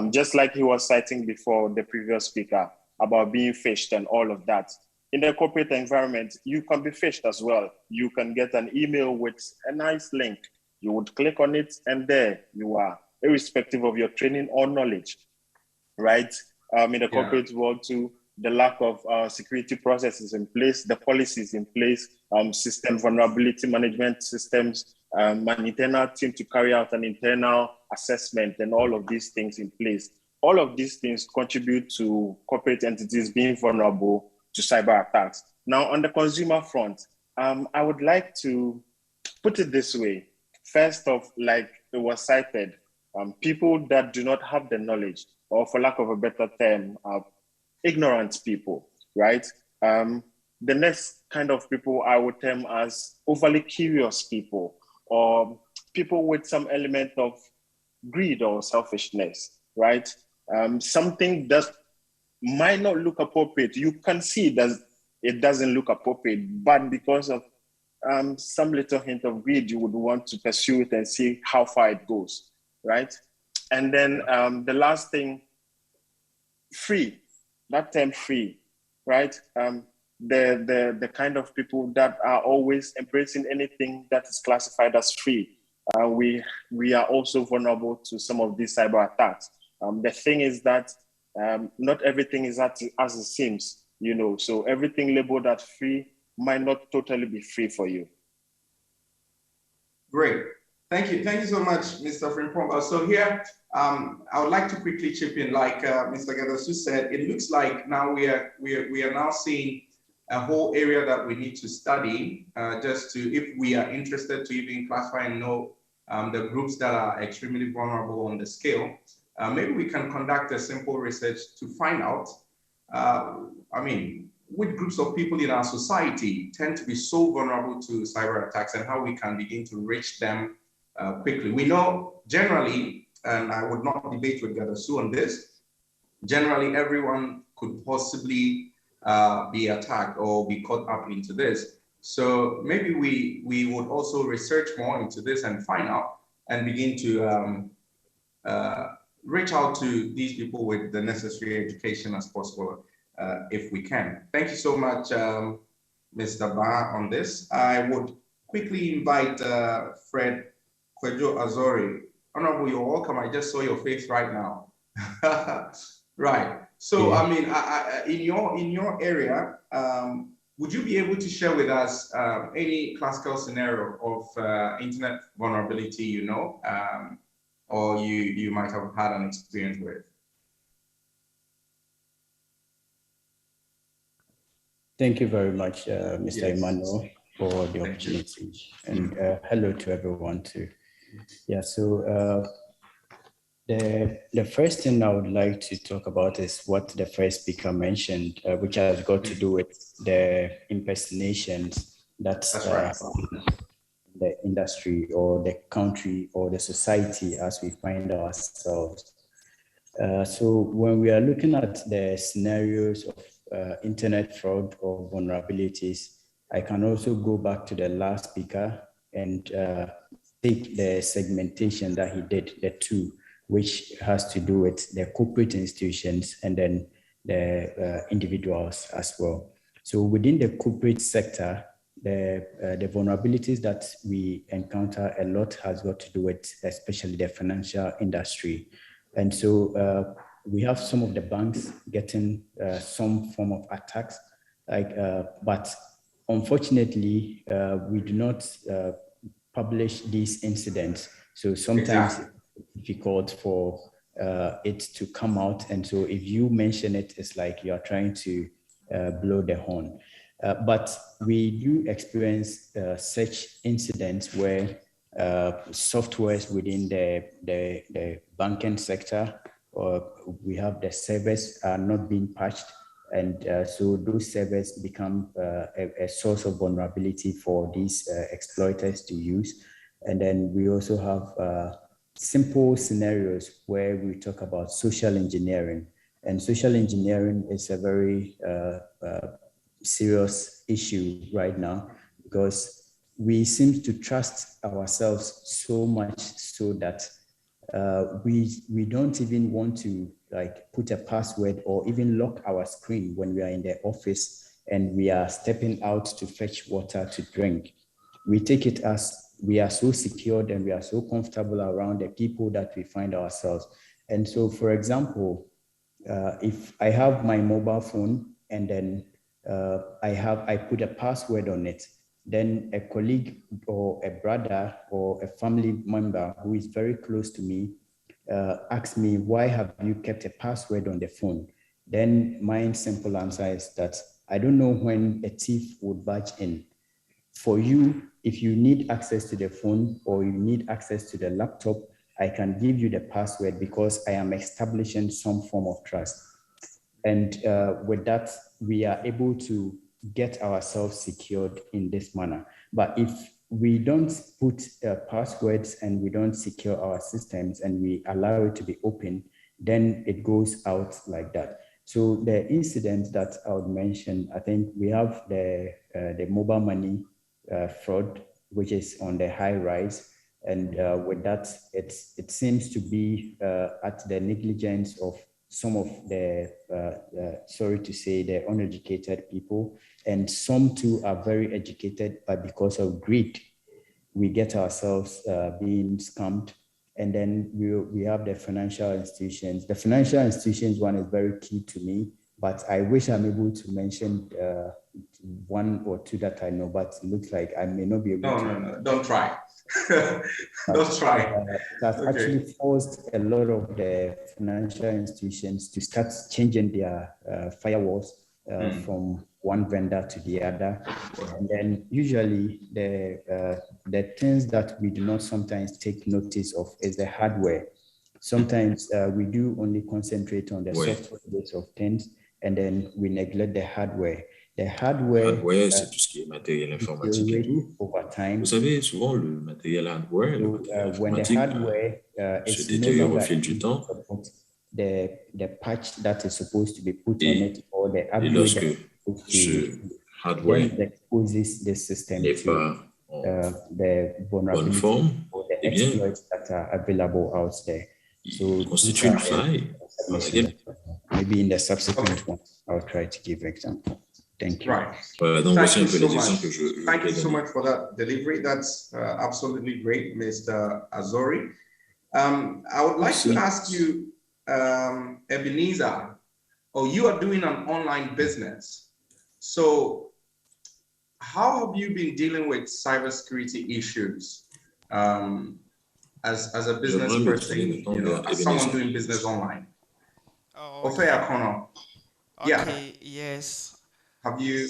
Just like he was citing before, the previous speaker, about being phished and all of that. In the corporate environment, you can be phished as well. You can get an email with a nice link. You would click on it and there you are, irrespective of your training or knowledge, right? In the corporate world too, the lack of security processes in place, the policies in place, system vulnerability management systems, an internal team to carry out an internal assessment and all of these things in place. All of these things contribute to corporate entities being vulnerable to cyber attacks. Now, on the consumer front, I would like to put it this way. First off, like it was cited, people that do not have the knowledge, or for lack of a better term, ignorant people, right? The next kind of people I would term as overly curious people, or people with some element of greed or selfishness, right? Something that might not look appropriate. You can see that it doesn't look appropriate, but because of some little hint of greed, you would want to pursue it and see how far it goes, right? And then the last thing, free, that term free, right? The kind of people that are always embracing anything that is classified as free. We are also vulnerable to some of these cyber attacks. The thing is that not everything is as it seems, you know, so everything labeled as free might not totally be free for you. Great. Thank you so much, Mr. Frimpong. So here, I would like to quickly chip in. Like Mr. Gadasu said, it looks like now we are now seeing a whole area that we need to study, just to, if we are interested to even classify and know the groups that are extremely vulnerable on the scale. Maybe we can conduct a simple research to find out, I mean, which groups of people in our society tend to be so vulnerable to cyber attacks and how we can begin to reach them quickly. We know generally, and I would not debate with Gadasu on this, generally everyone could possibly be attacked or be caught up into this. So maybe we would also research more into this and find out and begin to reach out to these people with the necessary education as possible, if we can. Thank you so much, Mr. Ba, on this. I would quickly invite Fred Kwejo Azori. Honorable, you're welcome. I just saw your face right now. Right. So, I mean, in your area, would you be able to share with us any classical scenario of internet vulnerability, you know, or you might have had an experience with? Thank you very much, Mr. Emmanuel, for the opportunity. And hello to everyone too. Yeah, so the first thing I would like to talk about is what the first speaker mentioned, which has got to do with the impersonations that's the industry or the country or the society as we find ourselves. So when we are looking at the scenarios of internet fraud or vulnerabilities, I can also go back to the last speaker and take the segmentation that he did, the two, which has to do with the corporate institutions and then the individuals as well. So within the corporate sector, the vulnerabilities that we encounter a lot has got to do with especially the financial industry. And so we have some of the banks getting some form of attacks, but unfortunately, we do not publish these incidents. So sometimes it's difficult for it to come out. And so if you mention it, it's like you're trying to blow the horn. But we do experience such incidents where softwares within the banking sector, or we have the servers are not being patched, and so those servers become a source of vulnerability for these exploiters to use. And then we also have simple scenarios where we talk about social engineering, and social engineering is a very serious issue right now, because we seem to trust ourselves so much so that we don't even want to put a password or even lock our screen when we are in the office and we are stepping out to fetch water to drink. We take it as we are so secured and we are so comfortable around the people that we find ourselves. And so, for example, if I have my mobile phone and then I put a password on it, then a colleague or a brother or a family member who is very close to me asks me, why have you kept a password on the phone? Then my simple answer is that I don't know when a thief would barge in. For you, if you need access to the phone or you need access to the laptop, I can give you the password because I am establishing some form of trust. And with that, we are able to get ourselves secured in this manner. But if we don't put passwords and we don't secure our systems and we allow it to be open, then it goes out like that. So the incident that I would mention, I think we have the mobile money fraud, which is on the high rise. And with that, it seems to be at the negligence of some of the, sorry to say, the uneducated people. And some too are very educated, but because of greed, we get ourselves being scammed. And then we have the financial institutions. The financial institutions one is very key to me but I wish I'm able to mention one or two that I know, but it looks like I may not be able to. No, don't try. Don't try. It has actually forced a lot of the financial institutions to start changing their firewalls from one vendor to the other. And then usually the things that we do not sometimes take notice of is the hardware. Sometimes we do only concentrate on the software base of things, and then we neglect the hardware. The hardware, c'est tout ce qui est matériel informatique et tout. Over time. Vous savez, souvent, le matériel hardware, le matériel informatique, se détériore au fil du temps. The patch that is supposed to be put on it, or the upgrade, et lorsque ce hardware exposes the system n'est pas the vulnerabilities forme, or the exploits that are available out there. So constitue une faille. Maybe in the subsequent one, I'll try to give example. Thank you. Right. Thank you so much. Thank you so much for that delivery. That's absolutely great, Mr. Azori. I would like to ask you, Ebenezer, you are doing an online business. So how have you been dealing with cybersecurity issues as a business person, as someone doing business online? Okay, yes. Have you?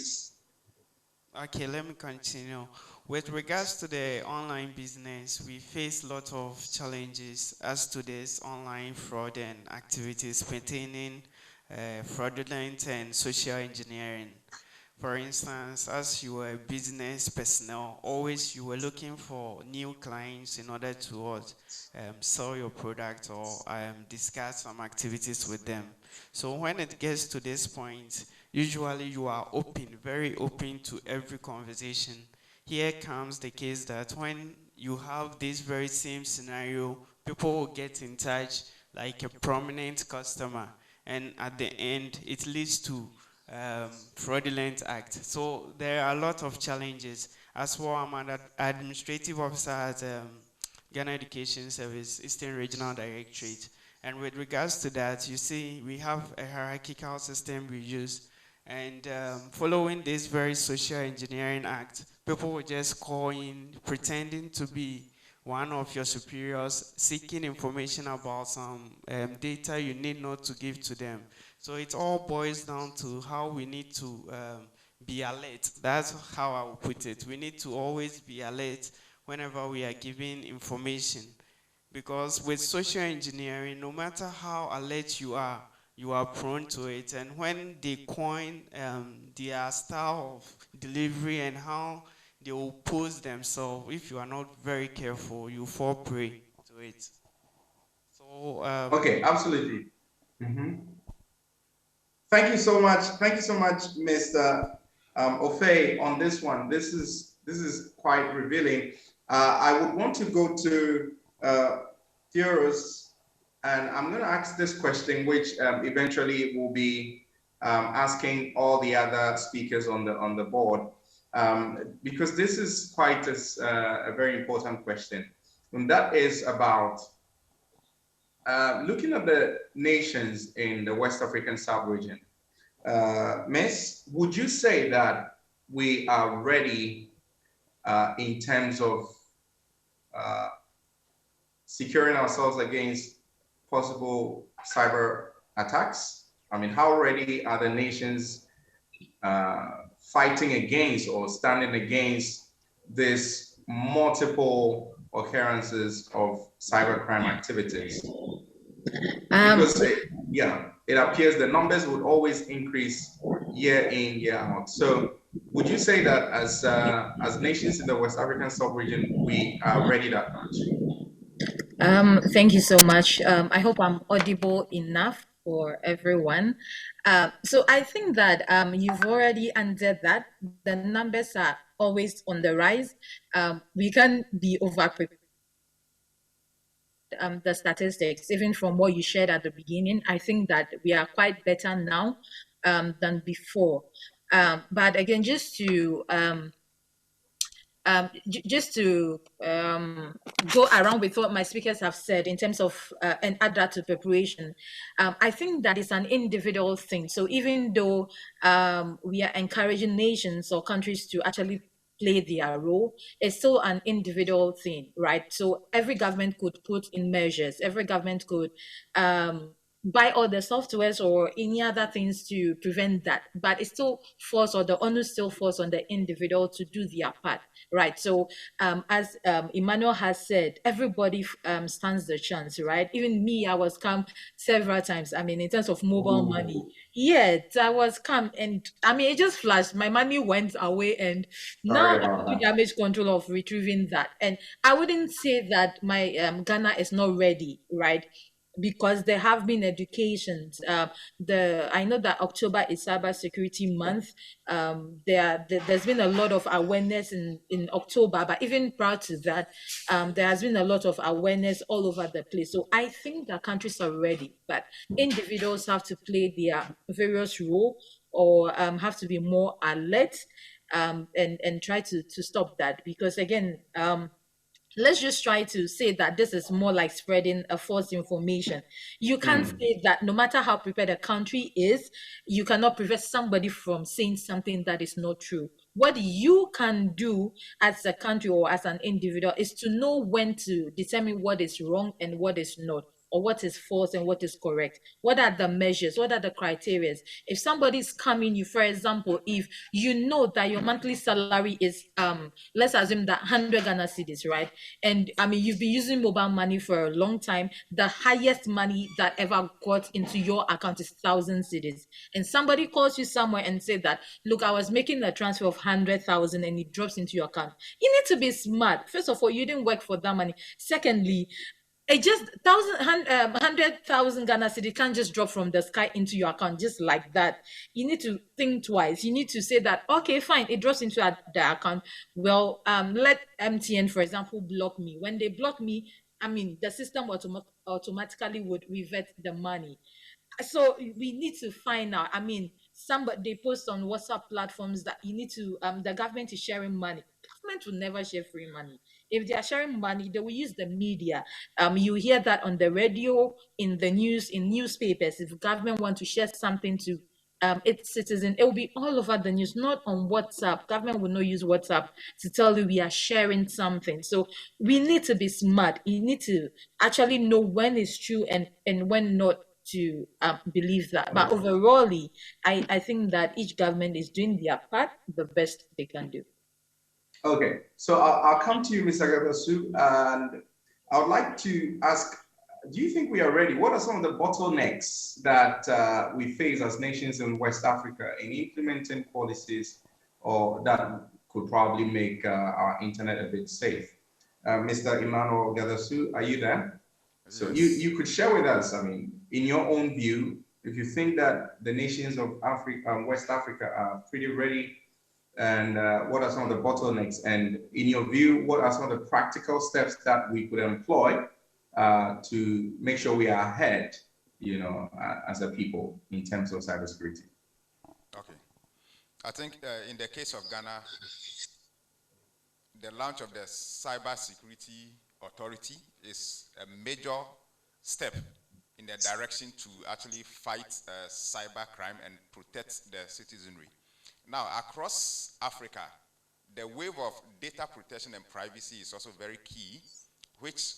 Okay, let me continue. With regards to the online business, we face a lot of challenges as to this online fraud and activities pertaining fraudulent and social engineering. For instance, as you were a business personnel, always you were looking for new clients in order to sell your product or discuss some activities with them. So when it gets to this point, usually you are open, very open to every conversation. Here comes the case that when you have this very same scenario, people will get in touch like a prominent customer, and at the end, it leads to fraudulent act. So there are a lot of challenges. As well, I'm an administrative officer at Ghana Education Service, Eastern Regional Directorate. And with regards to that, you see, we have a hierarchical system we use. And following this very social engineering act, people will just call in, pretending to be one of your superiors, seeking information about some data you need not to give to them. So it all boils down to how we need to be alert. That's how I would put it. We need to always be alert whenever we are giving information. Because with social engineering, no matter how alert you are prone to it. And when they coin their style of delivery and how they will pose themselves, if you are not very careful, you fall prey to it. So okay, absolutely. Thank you so much. Thank you so much, Mr. Ofe, on this one. This is quite revealing. I would want to go to Theoros, and I'm going to ask this question, which eventually will be asking all the other speakers on the board, because this is quite a very important question, and that is about looking at the nations in the West African sub-region. Miss, would you say that we are ready in terms of securing ourselves against possible cyber attacks? I mean, how ready are the nations fighting against or standing against this multiple occurrences of cybercrime activities? Because it appears the numbers would always increase year in, year out. So would you say that as nations in the West African sub-region, we are ready that much? Thank you so much. I hope I'm audible enough for everyone. So I think that you've already answered that. The numbers are always on the rise. We can be over-prepared. The statistics, even from what you shared at the beginning, I think that we are quite better now than before. But again, just to just to go around with what my speakers have said in terms of and add that to preparation, I think that is an individual thing. So even though we are encouraging nations or countries to actually play their role, it's still an individual thing, right? So every government could put in measures, every government could buy all the softwares or any other things to prevent that, but it still falls, or the onus still falls on the individual to do their part, right? So as Emmanuel has said, everybody stands the chance, right? Even me, I was scammed several times. I mean, in terms of mobile money, yes, I was scammed, and I mean, it just flashed, my money went away, and now I'm taking damage control of retrieving that. And I wouldn't say that my Ghana is not ready, right? Because there have been educations. I know that October is Cyber Security Month. There's been a lot of awareness in October, but even prior to that, there has been a lot of awareness all over the place. So I think that countries are ready, but individuals have to play their various role, or have to be more alert, and try to stop that. Because again, let's just try to say that this is more like spreading a false information. You can't say that no matter how prepared a country is, you cannot prevent somebody from saying something that is not true. What you can do as a country or as an individual is to know when to determine what is wrong and what is not, or what is false and what is correct. What are the measures? What are the criteria? If somebody is coming you, for example, if you know that your monthly salary is let's assume that 100 Ghana cedis, right? And I mean, you've been using mobile money for a long time. The highest money that ever got into your account is 1,000 cedis. And somebody calls you somewhere and say that, look, I was making a transfer of 100,000 and it drops into your account. You need to be smart. First of all, you didn't work for that money. Secondly, it just 100,000 Ghana cedi can't just drop from the sky into your account just like that. You need to think twice. You need to say that, okay, fine, it drops into the account. Well, let MTN, for example, block me. When they block me, I mean, the system automatically would revert the money. So we need to find out. I mean, somebody, they post on WhatsApp platforms that you need to the government is sharing money. Government will never share free money. If they are sharing money, they will use the media. You hear that on the radio, in the news, in newspapers. If government want to share something to its citizen, it will be all over the news, not on WhatsApp. Government will not use WhatsApp to tell you we are sharing something. So we need to be smart. You need to actually know when it's true and when not to believe that. But overall, I think that each government is doing their part the best they can do. Okay, so I'll come to you, Mr. Gagasu, and I would like to ask, do you think we are ready? What are some of the bottlenecks that we face as nations in West Africa in implementing policies or that could probably make our internet a bit safe? Mr. Emmanuel Gagasu, are you there? Yes. So you could share with us, I mean, in your own view, if you think that the nations of Africa, West Africa are pretty ready, and what are some of the bottlenecks? And in your view, what are some of the practical steps that we could employ to make sure we are ahead, you know, as a people in terms of cybersecurity? Okay. I think in the case of Ghana, the launch of the Cybersecurity Authority is a major step in the direction to actually fight cybercrime and protect the citizenry. Now, across Africa, the wave of data protection and privacy is also very key, which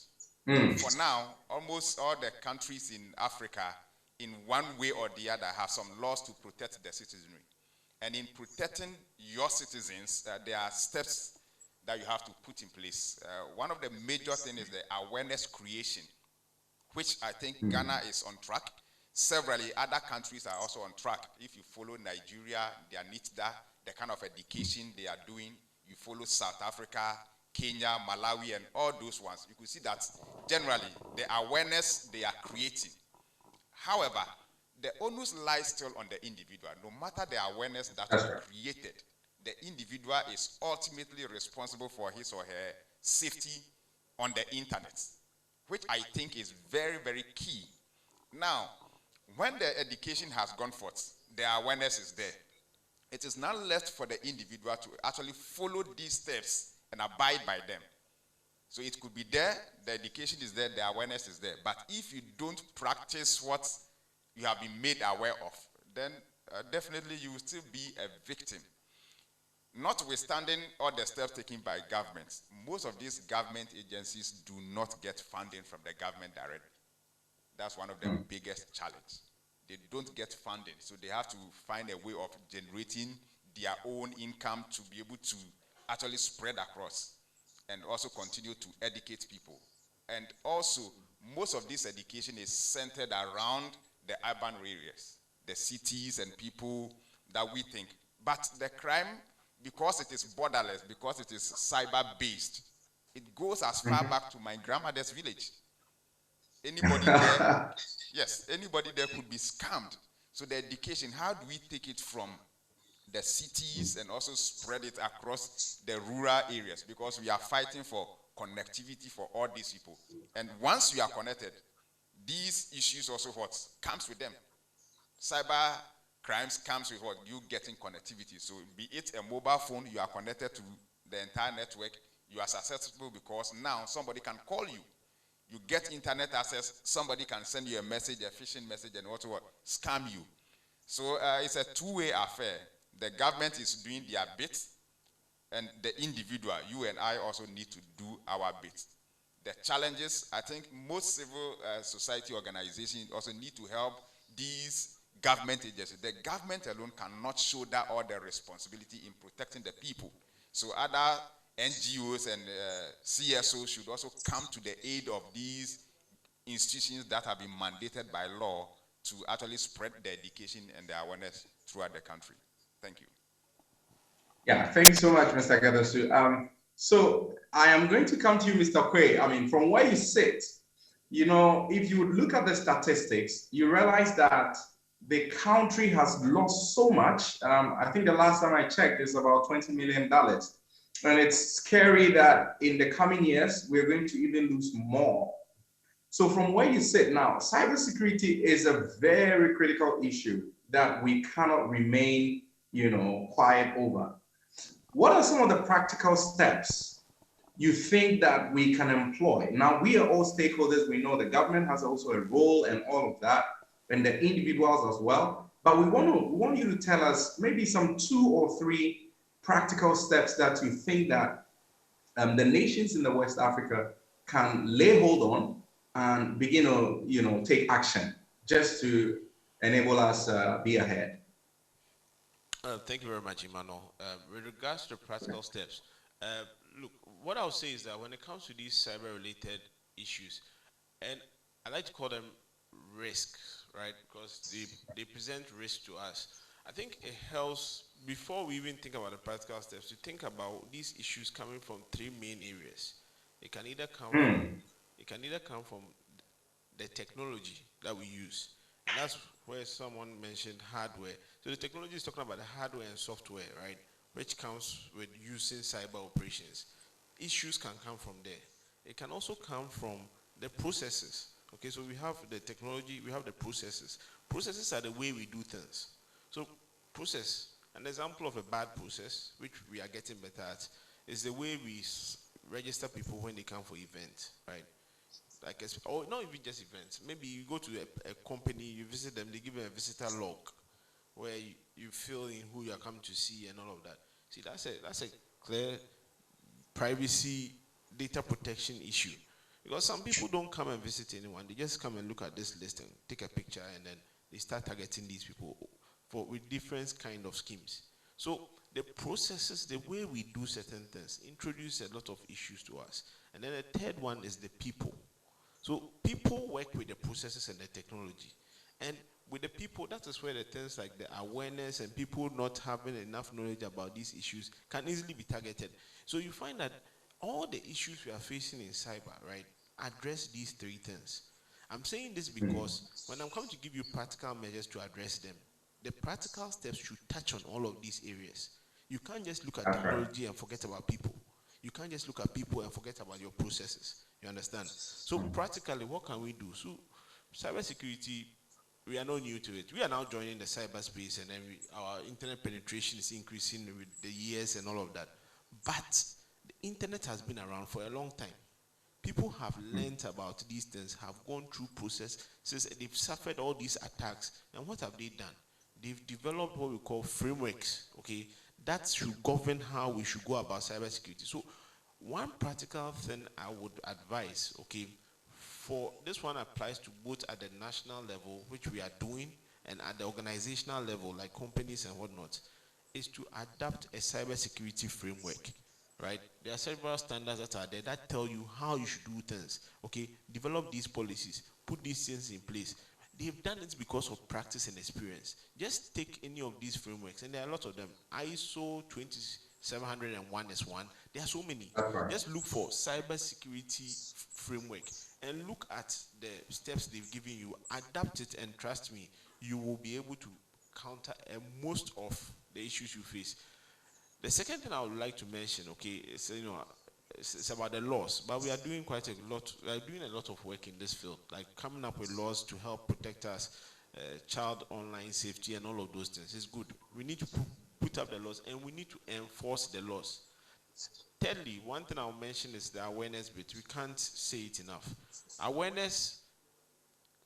for now, almost all the countries in Africa, in one way or the other, have some laws to protect the citizenry. And in protecting your citizens, there are steps that you have to put in place. One of the major things is the awareness creation, which I think Ghana is on track. Severally, other countries are also on track. If you follow Nigeria, their NITDA, the kind of education they are doing, you follow South Africa, Kenya, Malawi, and all those ones, you could see that generally the awareness they are creating. However, the onus lies still on the individual. No matter the awareness that is created, the individual is ultimately responsible for his or her safety on the internet, which I think is very, very key. Now, when the education has gone forth, the awareness is there. It is now left for the individual to actually follow these steps and abide by them. So it could be there, the education is there, the awareness is there. But if you don't practice what you have been made aware of, then definitely you will still be a victim. Notwithstanding all the steps taken by governments, most of these government agencies do not get funding from the government directly. That's one of the biggest challenges. They don't get funding, so they have to find a way of generating their own income to be able to actually spread across and also continue to educate people. And also, most of this education is centered around the urban areas, the cities and people that we think. But the crime, because it is borderless, because it is cyber-based, it goes as far back to my grandmother's village. Anybody there, yes, anybody there could be scammed. So the education, how do we take it from the cities and also spread it across the rural areas? Because we are fighting for connectivity for all these people. And once you are connected, these issues also what comes with them. Cyber crimes comes with what? You getting connectivity. So be it a mobile phone, you are connected to the entire network, you are susceptible because now somebody can call you. You get internet access, somebody can send you a message, a phishing message, and what scam you. So it's a two-way affair. The government is doing their bit, and the individual, you and I, also need to do our bit. The challenges, I think most civil society organizations also need to help these government agencies. The government alone cannot shoulder all the responsibility in protecting the people. So other NGOs and CSOs should also come to the aid of these institutions that have been mandated by law to actually spread the education and the awareness throughout the country. Thank you. Yeah, thanks so much, Mr. Gadosu. So I am going to come to you, Mr. Quay. I mean, from where you sit, you know, if you look at the statistics, you realize that the country has lost so much. I think the last time I checked, it's about $20 million. And it's scary that in the coming years, we're going to even lose more. So from where you sit now, cybersecurity is a very critical issue that we cannot remain, you know, quiet over. What are some of the practical steps you think that we can employ? Now, we are all stakeholders. We know the government has also a role and all of that, and the individuals as well. But we want you to tell us maybe some 2 or 3 practical steps that you think that the nations in the West Africa can lay hold on and begin to, you know, take action just to enable us be ahead. Thank you very much, Emmanuel. With regards to practical steps, look, what I'll say is that when it comes to these cyber-related issues, and I like to call them risks, right? Because they present risk to us. I think it helps, before we even think about the practical steps, to think about these issues coming from 3 main areas. It can either come from the technology that we use, and that's where someone mentioned hardware. So the technology is talking about the hardware and software, right, which comes with using cyber operations. Issues can come from there. It can also come from the processes. Okay, so we have the technology, we have the processes. Processes are the way we do things. So process, an example of a bad process, which we are getting better at, is the way we register people when they come for events, right? Like, or not even just events. Maybe you go to a company, you visit them, they give you a visitor log where you fill in who you are coming to see and all of that. See, that's a clear privacy data protection issue. Because some people don't come and visit anyone, they just come and look at this list and take a picture, and then they start targeting these people with different kind of schemes. So the processes, the way we do certain things, introduce a lot of issues to us. And then the third one is the people. So people work with the processes and the technology. And with the people, that is where the things like the awareness and people not having enough knowledge about these issues can easily be targeted. So you find that all the issues we are facing in cyber, right, address these 3 things. I'm saying this because when I'm coming to give you practical measures to address them, the practical steps should touch on all of these areas. You can't just look at technology and forget about people. You can't just look at people and forget about your processes. You understand? So practically, what can we do? So cybersecurity, we are not new to it. We are now joining the cyberspace, and then our internet penetration is increasing with the years and all of that. But internet has been around for a long time. People have learned about these things, have gone through processes, they've suffered all these attacks, and what have they done? They've developed what we call frameworks, okay, that should govern how we should go about cybersecurity. So one practical thing I would advise, okay, for this one applies to both at the national level, which we are doing, and at the organizational level, like companies and whatnot, is to adapt a cybersecurity framework, right? There are several standards that are there that tell you how you should do things, okay? Develop these policies, put these things in place. They've done it because of practice and experience. Just take any of these frameworks, and there are a lot of them. ISO 2701 is one. There are so many. Right. Just look for cybersecurity framework and look at the steps they've given you. Adapt it, and trust me, you will be able to counter most of the issues you face. The second thing I would like to mention, okay, is it's about the laws, but we are doing quite a lot. We are doing a lot of work in this field, like coming up with laws to help protect us, child online safety, and all of those things. It's good. We need to put up the laws, and we need to enforce the laws. Thirdly, one thing I'll mention is the awareness bit. We can't say it enough. Awareness,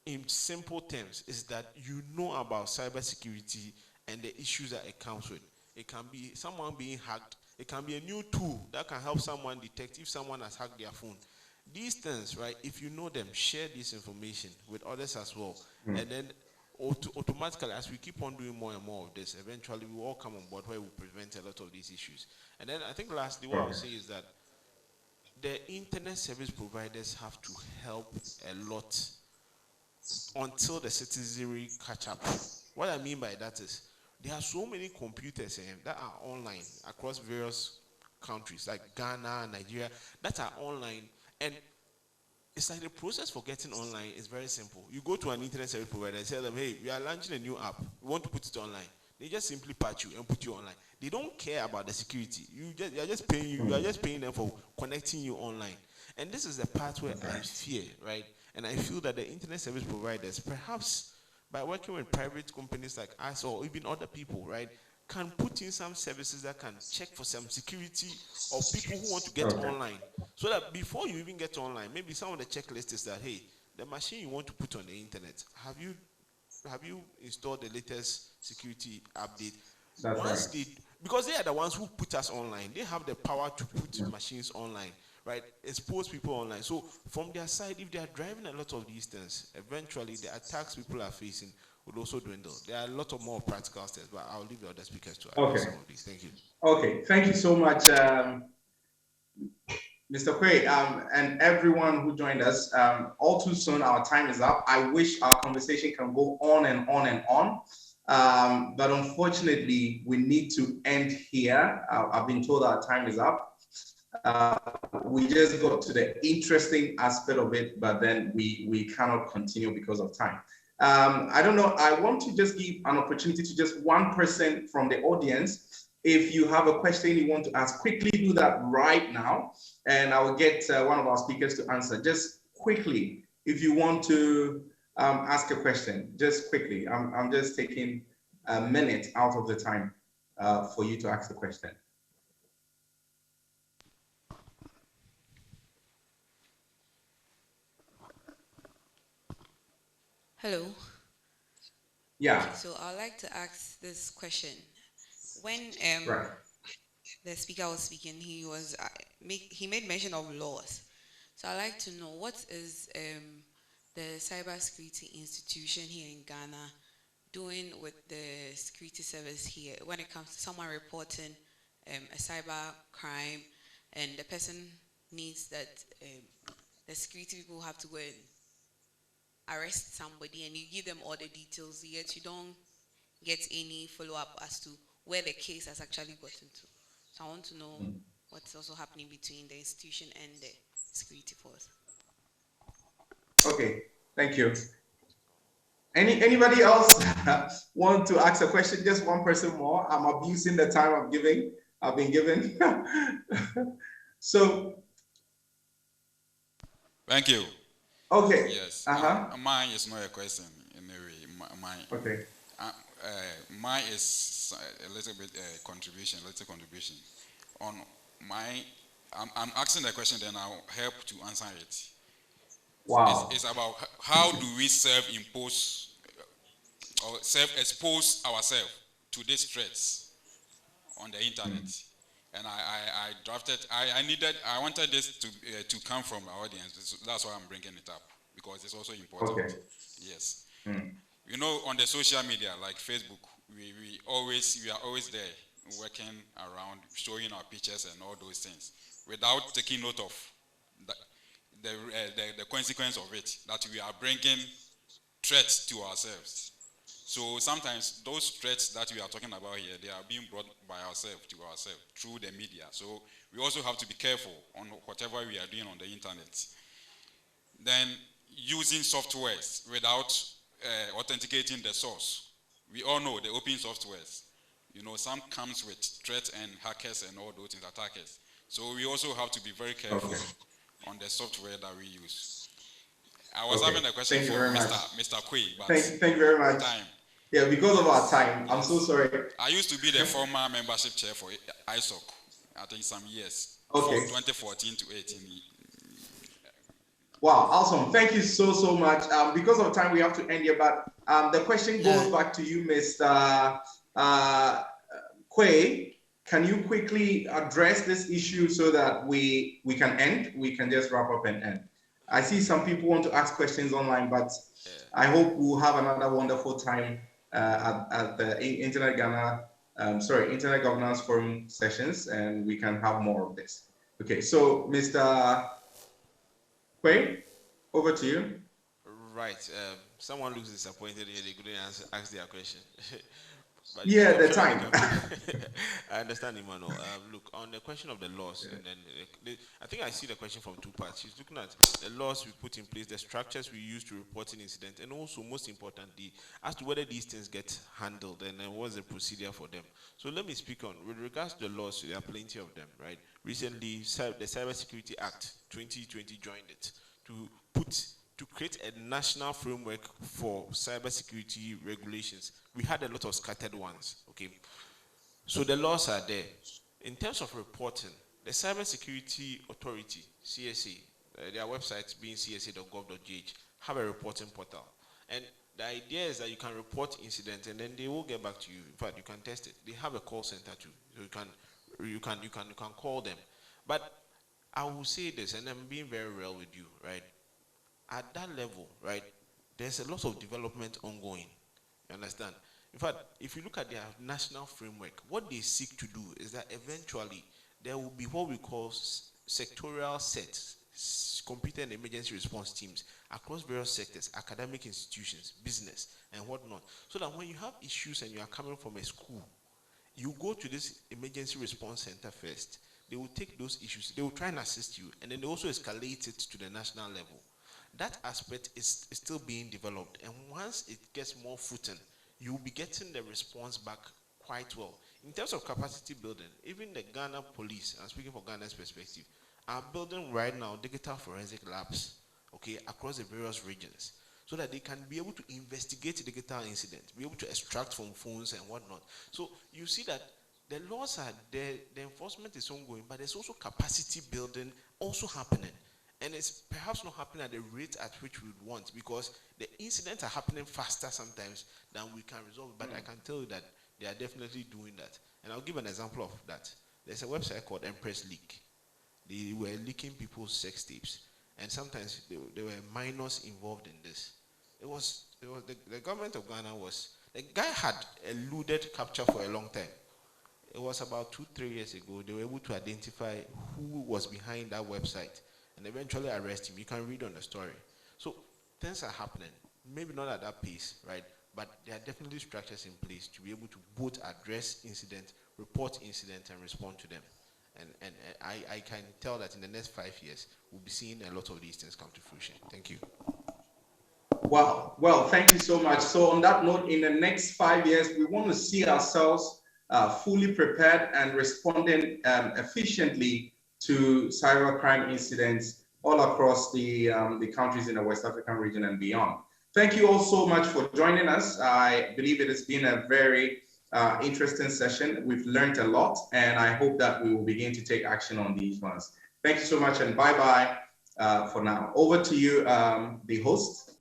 in simple terms, is that you know about cybersecurity and the issues that it comes with. It can be someone being hacked. It can be a new tool that can help someone detect if someone has hacked their phone. These things, right, if you know them, share this information with others as well. And then automatically, as we keep on doing more and more of this, eventually we will all come on board where we prevent a lot of these issues. And then I think lastly, what I'll say is that the internet service providers have to help a lot until the citizenry catch up. What I mean by that is there are so many computers that are online across various countries like Ghana, Nigeria, that are online, and it's like the process for getting online is very simple. You go to an internet service provider and tell them, hey, we are launching a new app. We want to put it online. They just simply patch you and put you online. They don't care about the security. You are just paying them for connecting you online. And this is the part where I fear, right? And I feel that the internet service providers, perhaps by working with private companies like us or even other people, right, can put in some services that can check for some security of people who want to get online. So that before you even get online, maybe some of the checklist is that, hey, the machine you want to put on the internet, have you installed the latest security update? That's right. Because they are the ones who put us online. They have the power to put machines online, right? Expose people online. So from their side, if they are driving a lot of these things, eventually the attacks people are facing would also dwindle. There are a lot of more practical steps, but I'll leave the other speakers to address some of these. Thank you. Okay, thank you so much, Mr. Quay, and everyone who joined us. All too soon, our time is up. I wish our conversation can go on and on and on, but unfortunately, we need to end here. I've been told our time is up. We just got to the interesting aspect of it, but then we cannot continue because of time. I don't know. I want to just give an opportunity to just one person from the audience. If you have a question you want to ask, quickly do that right now, and I will get one of our speakers to answer. Just quickly, if you want to ask a question, just quickly. I'm just taking a minute out of the time for you to ask the question. Hello. Yeah. Okay, so I'd like to ask this question. When the speaker was speaking, he made mention of laws. So I'd like to know, what is the cybersecurity institution here in Ghana doing with the security service here when it comes to someone reporting a cyber crime, and the person needs that the security people have to go and arrest somebody, and you give them all the details, yet you don't get any follow-up as to where the case has actually gotten to. So I want to know what's also happening between the institution and the security force. Okay, thank you. Anybody else want to ask a question? Just one person more. I'm abusing the time I've been given. So. Thank you. Okay. Yes. Mine is not a question anyway. Mine. Okay. Mine is a little bit contribution. On my I'm asking the question, then I'll help to answer it. Wow. It's about how do we self-impose or self-expose ourselves to these threats on the internet. And I drafted, I wanted this to come from our audience. That's why I'm bringing it up, because it's also important. Okay. Yes. You know, on the social media, like Facebook, we are always there working around, showing our pictures and all those things, without taking note of the consequence of it, that we are bringing threats to ourselves. So sometimes those threats that we are talking about here, they are being brought by ourselves to ourselves through the media. So we also have to be careful on whatever we are doing on the internet. Then using softwares without authenticating the source. We all know the open softwares. You know, some comes with threats and hackers and all those things, attackers. So we also have to be very careful on the software that we use. I was having a question for Mr. Quay, but thank you very much. Time. Yeah, because of our time, I'm so sorry. I used to be the former membership chair for ISOC, I think some years, from 2014 to 18. Wow, awesome. Thank you so much. Because of time, we have to end here, but the question goes back to you, Mr. Quay. Can you quickly address this issue so that we can end? We can just wrap up and end. I see some people want to ask questions online, but I hope we'll have another wonderful time at the Internet Governance Forum sessions, and we can have more of this. Okay, so Mr. Quay, over to you. Right. Someone looks disappointed here. They couldn't ask their question. But yeah, the time. I understand, Emmanuel. Look, on the question of the laws, and then I think I see the question from two parts. She's looking at the laws we put in place, the structures we use to report an incident, and also, most importantly, as to whether these things get handled and then what's the procedure for them. So let me speak on, with regards to the laws, there are plenty of them, right? Recently, the Cybersecurity Act 2020 joined it to create a national framework for cybersecurity regulations. We had a lot of scattered ones, okay? So the laws are there. In terms of reporting, the Cybersecurity Authority, CSA, their website being csa.gov.gh, have a reporting portal. And the idea is that you can report incidents and then they will get back to you. In fact, you can test it. They have a call center too. So you can call them. But I will say this, and I'm being very real with you, right? At that level, right, there's a lot of development ongoing. You understand? In fact, if you look at their national framework, what they seek to do is that eventually there will be what we call sectorial sets, computer and emergency response teams across various sectors, academic institutions, business, and whatnot. So that when you have issues and you are coming from a school, you go to this emergency response center first. They will take those issues, they will try and assist you, and then they also escalate it to the national level. That aspect is still being developed, and once it gets more footing, you'll be getting the response back quite well. In terms of capacity building, even the Ghana police, I'm speaking from Ghana's perspective, are building right now digital forensic labs, okay, across the various regions, so that they can be able to investigate digital incidents, be able to extract from phones and whatnot. So you see that the laws are there, the enforcement is ongoing, but there's also capacity building also happening. And it's perhaps not happening at the rate at which we would want, because the incidents are happening faster sometimes than we can resolve. But I can tell you that they are definitely doing that. And I'll give an example of that. There's a website called Empress Leak. They were leaking people's sex tapes. And sometimes there were minors involved in this. It was the government of Ghana the guy had eluded capture for a long time. It was about 2-3 years ago, they were able to identify who was behind that website and eventually arrest him. You can read on the story. So things are happening, maybe not at that pace, right? But there are definitely structures in place to be able to both address incidents, report incidents, and respond to them. And I can tell that in the next 5 years, we'll be seeing a lot of these things come to fruition. Thank you. Wow. Well, thank you so much. So on that note, in the next 5 years, we want to see ourselves fully prepared and responding efficiently to cybercrime incidents all across the countries in the West African region and beyond. Thank you all so much for joining us. I believe it has been a very interesting session. We've learned a lot, and I hope that we will begin to take action on these ones. Thank you so much, and bye-bye for now. Over to you, the host.